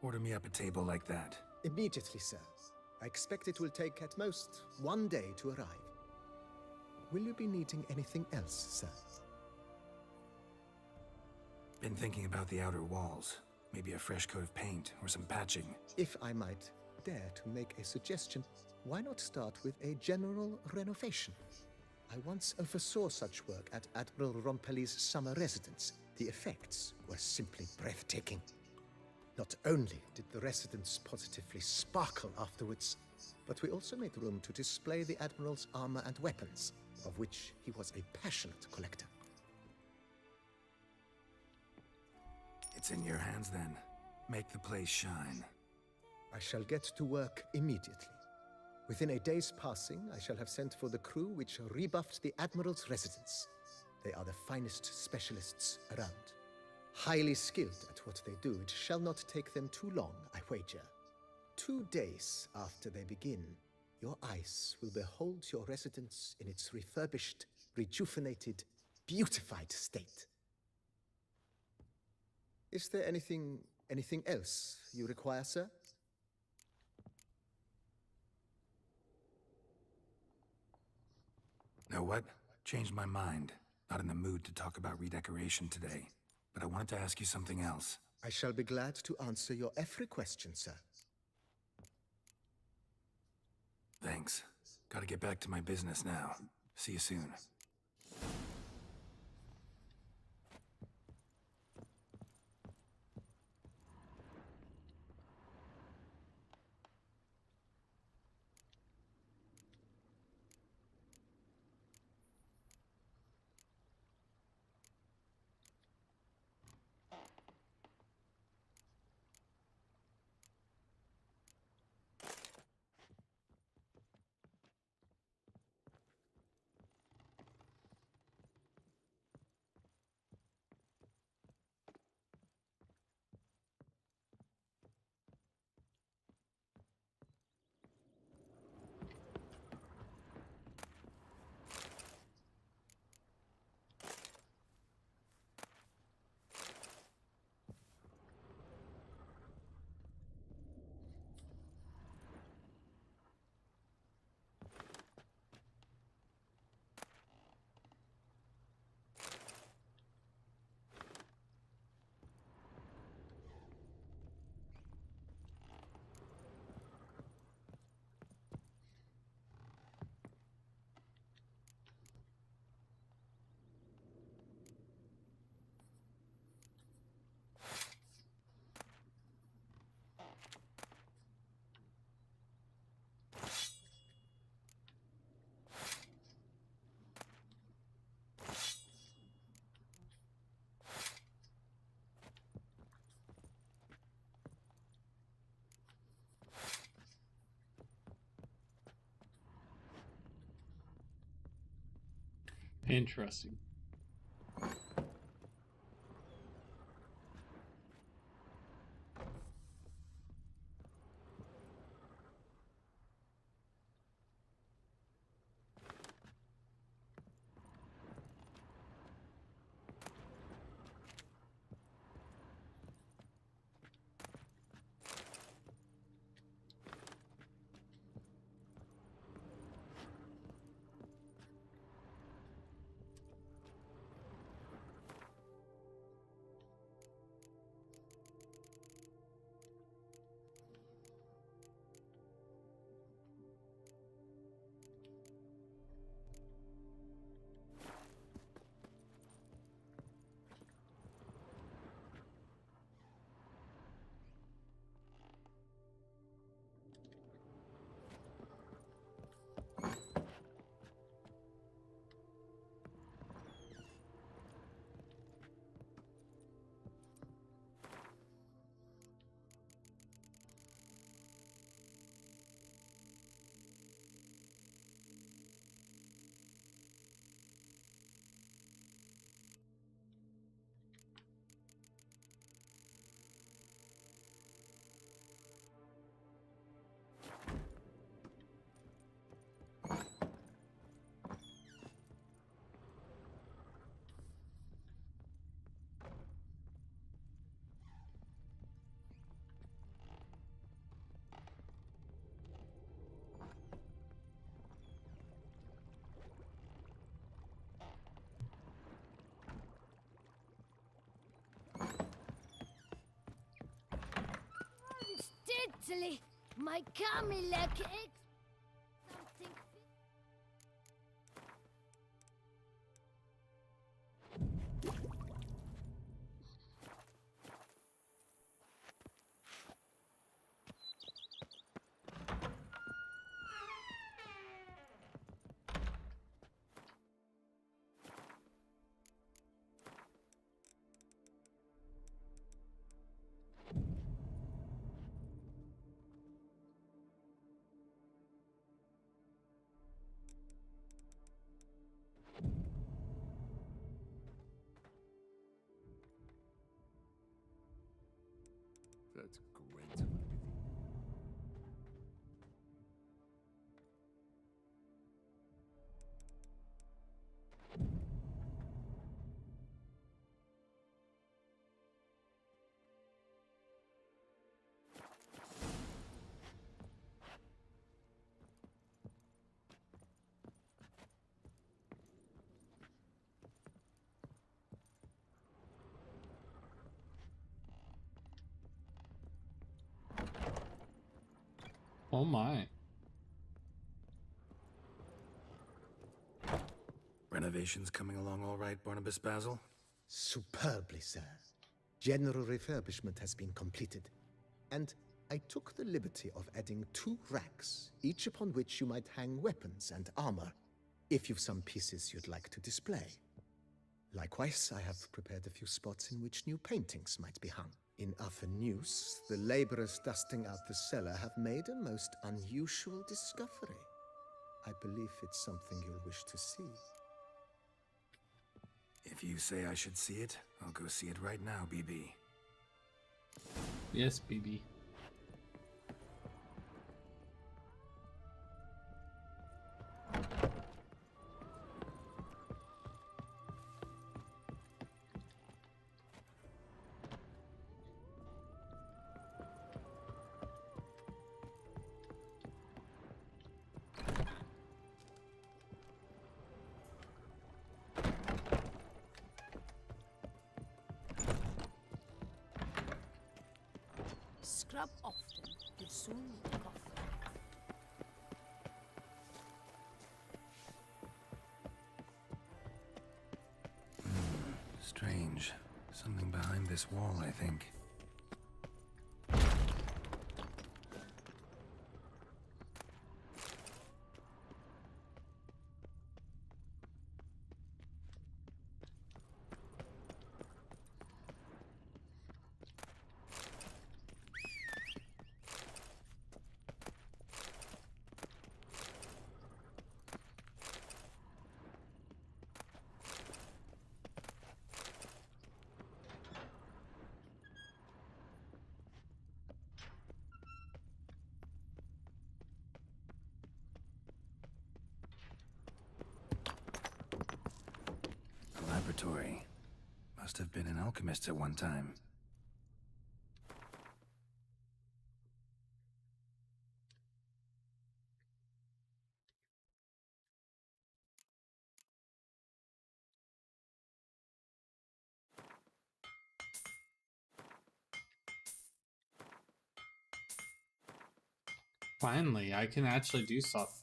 Order me up a table like that. Immediately, sir. I expect it will take at most 1 day to arrive. Will you be needing anything else, sir? Been thinking about the outer walls. Maybe a fresh coat of paint or some patching. If I might dare to make a suggestion, why not start with a general renovation? I once oversaw such work at Admiral Rompeli's summer residence. The effects were simply breathtaking. Not only did the residence positively sparkle afterwards, but we also made room to display the Admiral's armor and weapons, of which he was a passionate collector. It's in your hands then. Make the place shine. I shall get to work immediately. Within a day's passing, I shall have sent for the crew which rebuffed the Admiral's residence. They are the finest specialists around. Highly skilled at what they do, it shall not take them too long, I wager. 2 days after they begin, your eyes will behold your residence in its refurbished, rejuvenated, beautified state. Is there anything else you require, sir? Know what? Changed my mind. Not in the mood to talk about redecoration today. But I wanted to ask you something else. I shall be glad to answer your every question, sir. Thanks. Gotta get back to my business now. See you soon. Interesting. Steadily, my Camilla cake. Something. That's great. Oh my. Renovations coming along all right, Barnabas Basil? Superbly, sir. General refurbishment has been completed. And I took the liberty of adding 2 racks, each upon which you might hang weapons and armor, if you've some pieces you'd like to display. Likewise, I have prepared a few spots in which new paintings might be hung. In Athenus, the laborers dusting out the cellar have made a most unusual discovery. I believe it's something you'll wish to see. If you say I should see it, I'll go see it right now, BB. Yes, BB. Scrub often, you'll soon need a cough. Strange. Something behind this wall, I think. laboratory. Must have been an alchemist at one time. Finally, I can actually do stuff.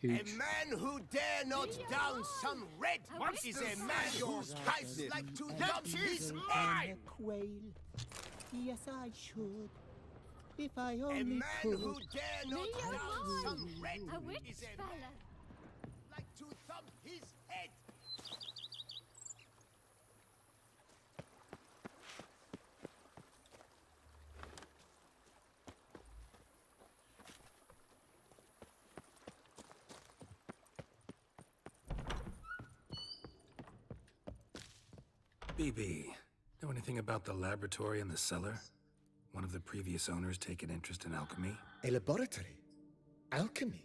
A Huge. man who dare not down some red is a man whose pipes like to dump his mind. Quail. Yes, I should. If I A only man could. who dare not Leave down alone. some red A witch is a fella. man like to thump his head. BB, know anything about the laboratory in the cellar? One of the previous owners take an interest in alchemy? A laboratory? Alchemy?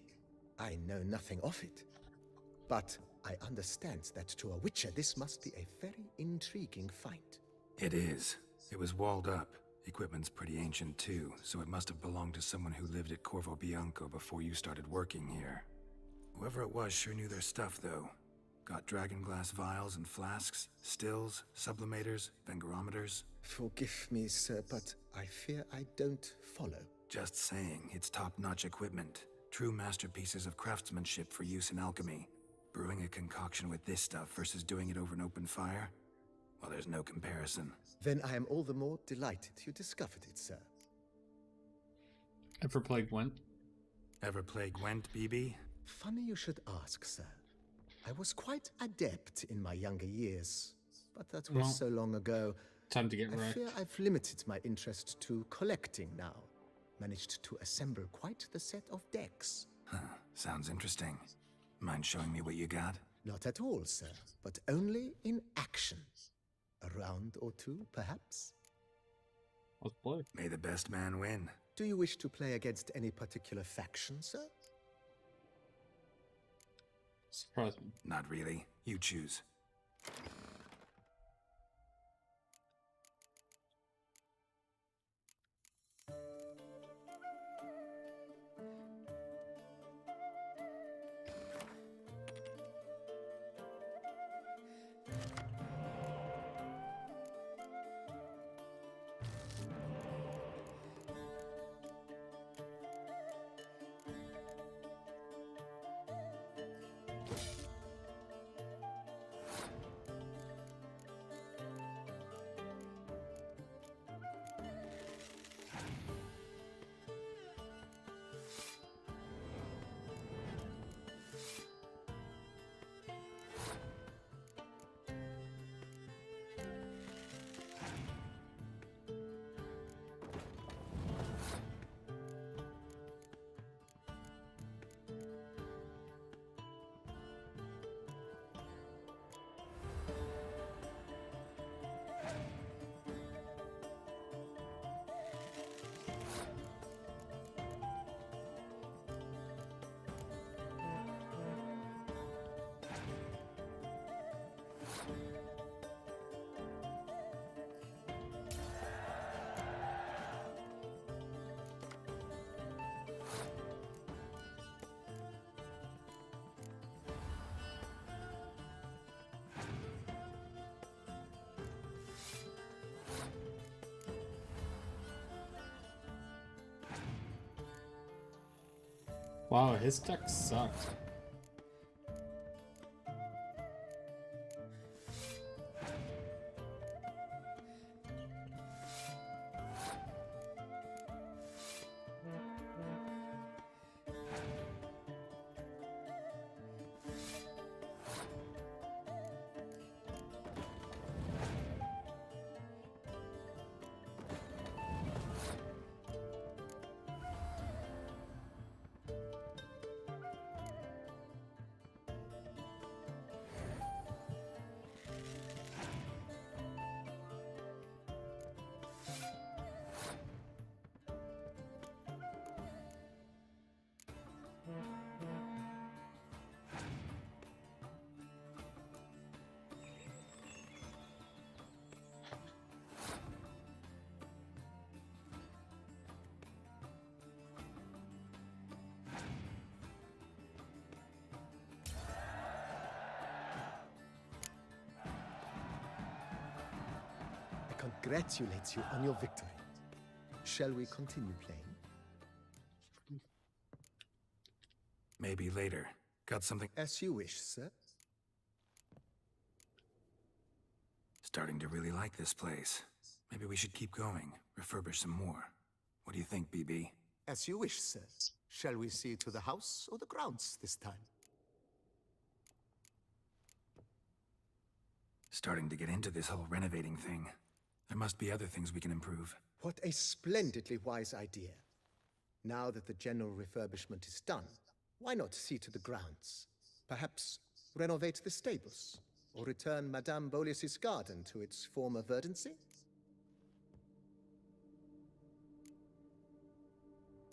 I know nothing of it. But I understand that to a witcher this must be a very intriguing find. It is. It was walled up. Equipment's pretty ancient too, so it must have belonged to someone who lived at Corvo Bianco before you started working here. Whoever it was sure knew their stuff, though. Got dragonglass vials and flasks, stills, sublimators, vengerometers. Forgive me, sir, but I fear I don't follow. Just saying, it's top-notch equipment. True masterpieces of craftsmanship for use in alchemy. Brewing a concoction with this stuff versus doing it over an open fire? Well, there's no comparison. Then I am all the more delighted you discovered it, sir. Ever played Gwent? Ever play Gwent, BB? Funny you should ask, sir. I was quite adept in my younger years, but that was Well, so long ago. Time to get I wrecked. fear I've limited my interest to collecting now. Managed to assemble quite the set of decks. Huh, sounds interesting. Mind showing me what you got? Not at all, sir, but only in action. A round or two, perhaps? Let's play. May the best man win. Do you wish to play against any particular faction, sir? Surprise me. Not really. You choose. Wow, his deck sucked. congratulates you on your victory. Shall we continue playing? Maybe later. Got something As you wish, sir. starting to really like this place. Maybe we should keep going, refurbish some more. What do you think, BB? As you wish, sir. Shall we see to the house or the grounds this time? Starting to get into this whole renovating thing. There must be other things we can improve. What a splendidly wise idea. Now that the general refurbishment is done, why not see to the grounds? Perhaps renovate the stables, or return Madame Boleus's garden to its former verdancy?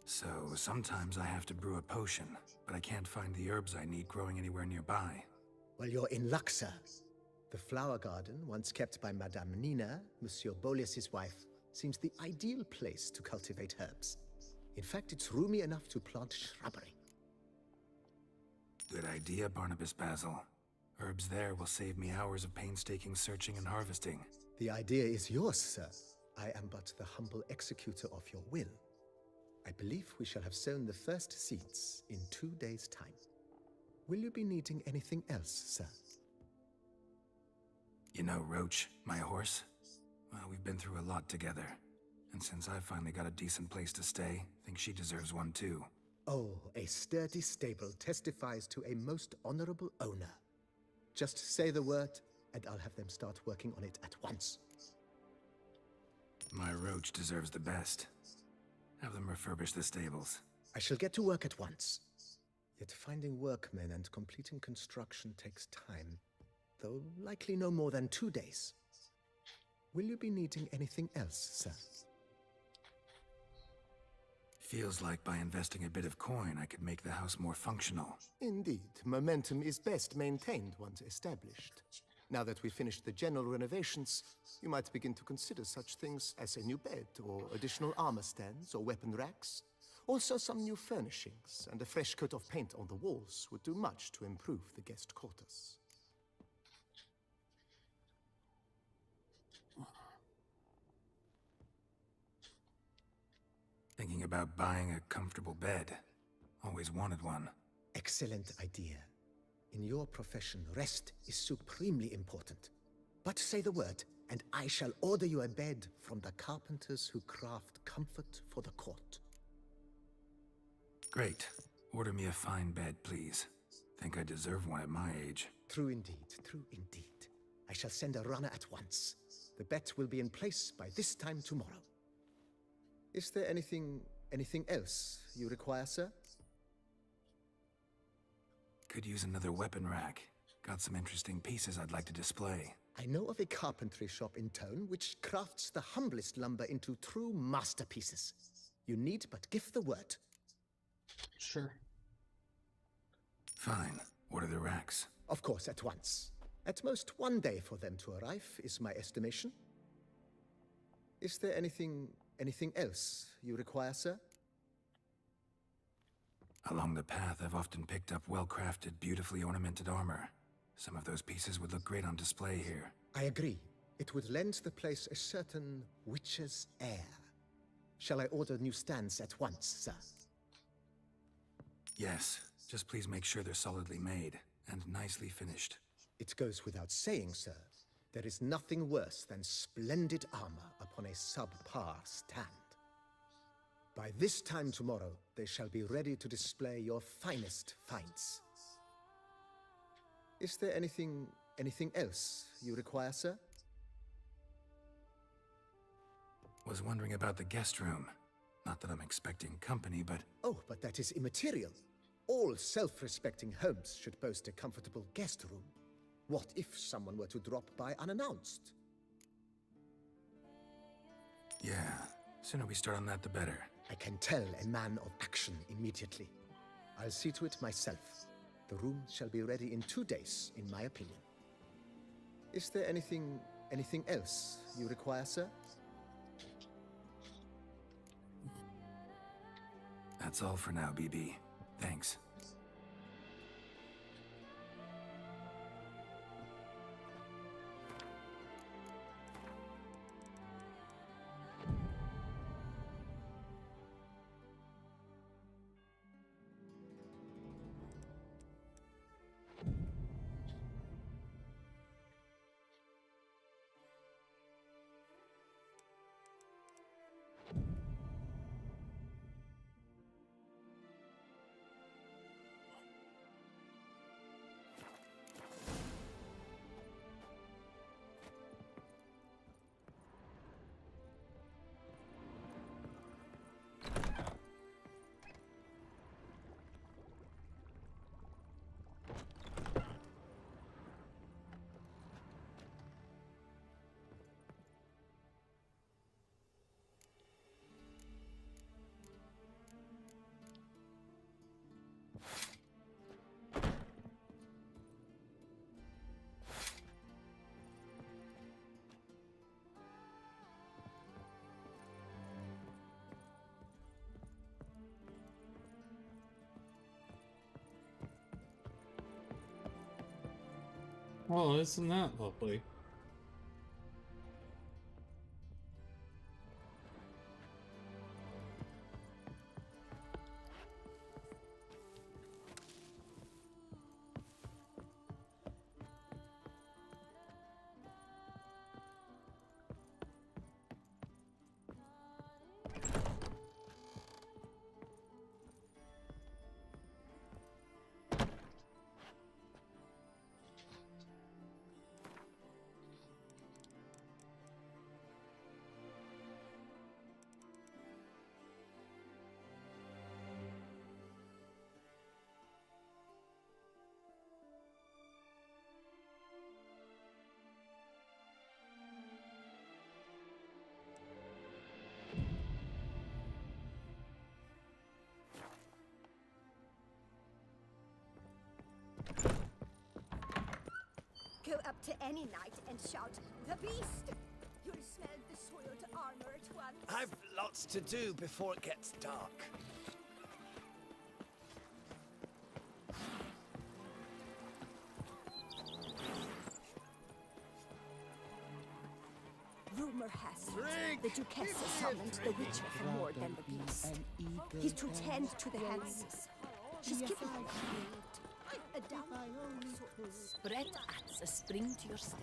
So, sometimes I have to brew a potion, but I can't find the herbs I need growing anywhere nearby. Well, you're in luck, sir. The flower garden, once kept by Madame Nina, Monsieur Boleus's wife, seems the ideal place to cultivate herbs. In fact, it's roomy enough to plant shrubbery. Good idea, Barnabas Basil. Herbs there will save me hours of painstaking searching and harvesting. The idea is yours, sir. I am but the humble executor of your will. I believe we shall have sown the first seeds in 2 days' time. Will you be needing anything else, sir? You know Roach, my horse? Well, we've been through a lot together. And since I finally got a decent place to stay, I think she deserves one too. Oh, a sturdy stable testifies to a most honorable owner. Just say the word, and I'll have them start working on it at once. My Roach deserves the best. Have them refurbish the stables. I shall get to work at once. Yet finding workmen and completing construction takes time, though likely no more than 2 days. Will you be needing anything else, sir? Feels like by investing a bit of coin, I could make the house more functional. Indeed, momentum is best maintained once established. Now that we've finished the general renovations, you might begin to consider such things as a new bed, or additional armor stands, or weapon racks. Also, some new furnishings and a fresh coat of paint on the walls would do much to improve the guest quarters. Thinking about buying a comfortable bed. Always wanted one. Excellent idea. In your profession, rest is supremely important. But say the word, and I shall order you a bed from the carpenters who craft comfort for the court. Great. Order me a fine bed, please. Think I deserve one at my age. True indeed, true indeed. I shall send a runner at once. The bet will be in place by this time tomorrow. Is there anything else you require, sir? Could use another weapon rack. Got some interesting pieces I'd like to display. I know of a carpentry shop in town which crafts the humblest lumber into true masterpieces. You need but give the word. Sure. Fine. Order the racks. Of course, at once. At most 1 day for them to arrive, is my estimation. Is there anything else you require, sir? Along the path, I've often picked up well-crafted, beautifully ornamented armor. Some of those pieces would look great on display here. I agree. It would lend the place a certain witch's air. Shall I order new stands at once, sir? Yes. Just please make sure they're solidly made and nicely finished. It goes without saying, sir. There is nothing worse than splendid armor upon a subpar stand. By this time tomorrow, they shall be ready to display your finest finds. Is there anything else you require, sir? Was wondering about the guest room. Not that I'm expecting company, but... Oh, but that is immaterial. All self-respecting homes should boast a comfortable guest room. What if someone were to drop by unannounced? Yeah, sooner we start on that the better. I can tell a man of action immediately. I'll see to it myself. The room shall be ready in 2 days, in my opinion. Is there anything else you require, sir? That's all for now, BB. Thanks. Well, isn't that lovely? Go up to any knight and shout, "The beast!" You'll smell the soiled armor at once. I've lots to do before it gets dark. Rumor has it the Duchessa summoned the Witcher for more than the beast. He's to tend to the houses. She's given him a down Spread at a spring to your step.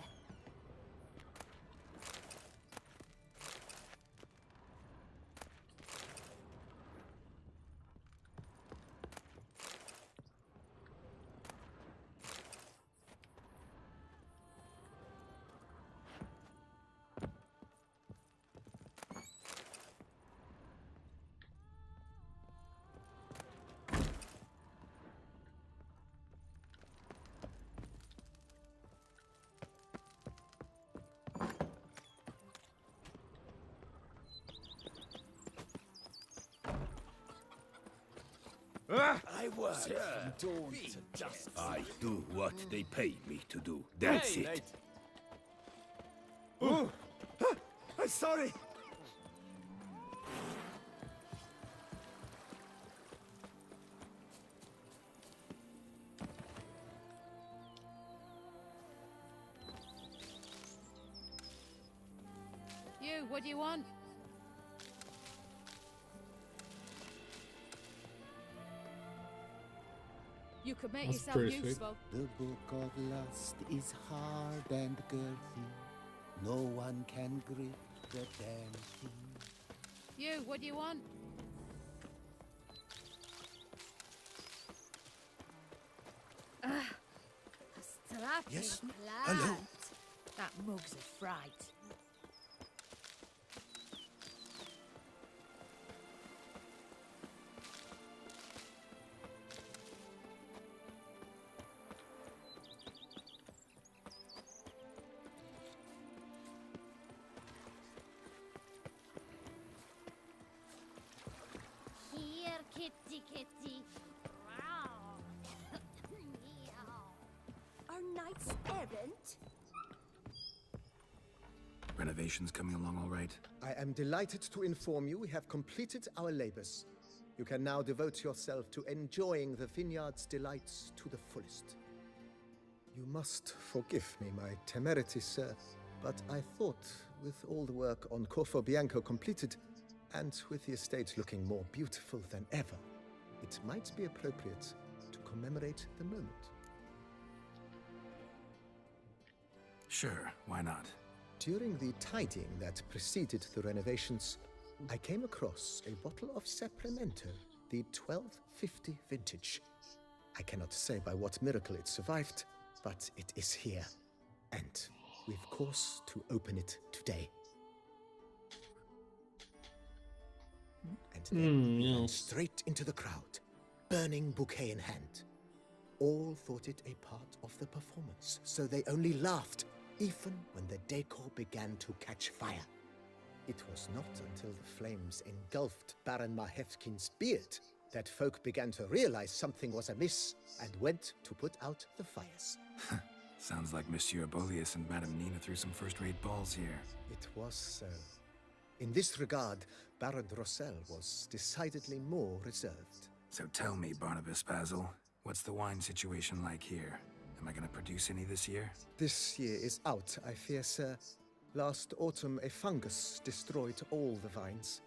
I work from dawn to dusk. I do what they pay me to do. That's Hey, it. mate. Oh, I'm sorry. You, what do you want? You could make That's yourself pretty sweet. useful. The book of lust is hard and girthy. No one can grip the damn thing. You, what do you want? A strapping Yes, plant. hello. That mug's a fright. Here, kitty, kitty. Meow. Our knight's errant. Renovations coming along all right? I am delighted to inform you we have completed our labors. You can now devote yourself to enjoying the vineyard's delights to the fullest. You must forgive me my temerity, sir, but I thought, with all the work on Corvo Bianco completed, and with the estate looking more beautiful than ever, it might be appropriate to commemorate the moment. Sure, why not? During the tidying that preceded the renovations, I came across a bottle of Sapramento, the 1250 vintage. I cannot say by what miracle it survived, but it is here. And we've course to open it today. And then we went straight into the crowd, burning bouquet in hand. All thought it a part of the performance, so they only laughed, even when the decor began to catch fire. It was not until the flames engulfed Baron Mahevkin's beard that folk began to realize something was amiss and went to put out the fires. Sounds like Monsieur Bolius and Madame Nina threw some first-rate balls here. It was so. In this regard, Baron Rossel was decidedly more reserved. So tell me, Barnabas Basil, what's the wine situation like here? Am I gonna produce any this year? This year is out, I fear, sir. Last autumn, a fungus destroyed all the vines.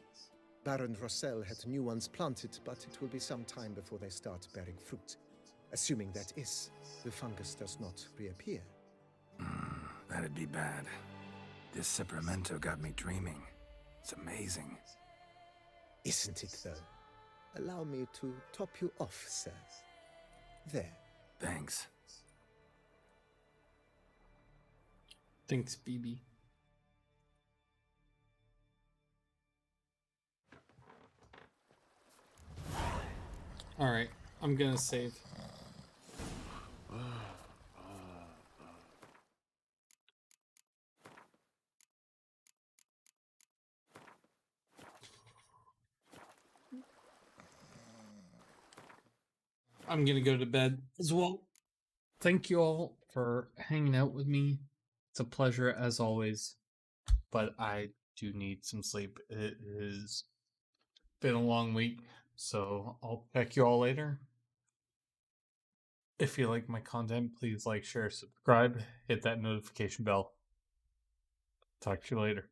Baron Rossel had new ones planted, but it will be some time before they start bearing fruit. Assuming that is, the fungus does not reappear. That'd be bad. This Cyperamento got me dreaming. It's amazing. Isn't it, though? Allow me to top you off, sir. There. Thanks. Thanks, BB. Alright, I'm gonna save. I'm gonna go to bed as well. Thank you all for hanging out with me. It's a pleasure as always, but I do need some sleep. It has been a long week, so I'll check you all later. If you like my content, please like, share, subscribe, hit that notification bell. Talk to you later.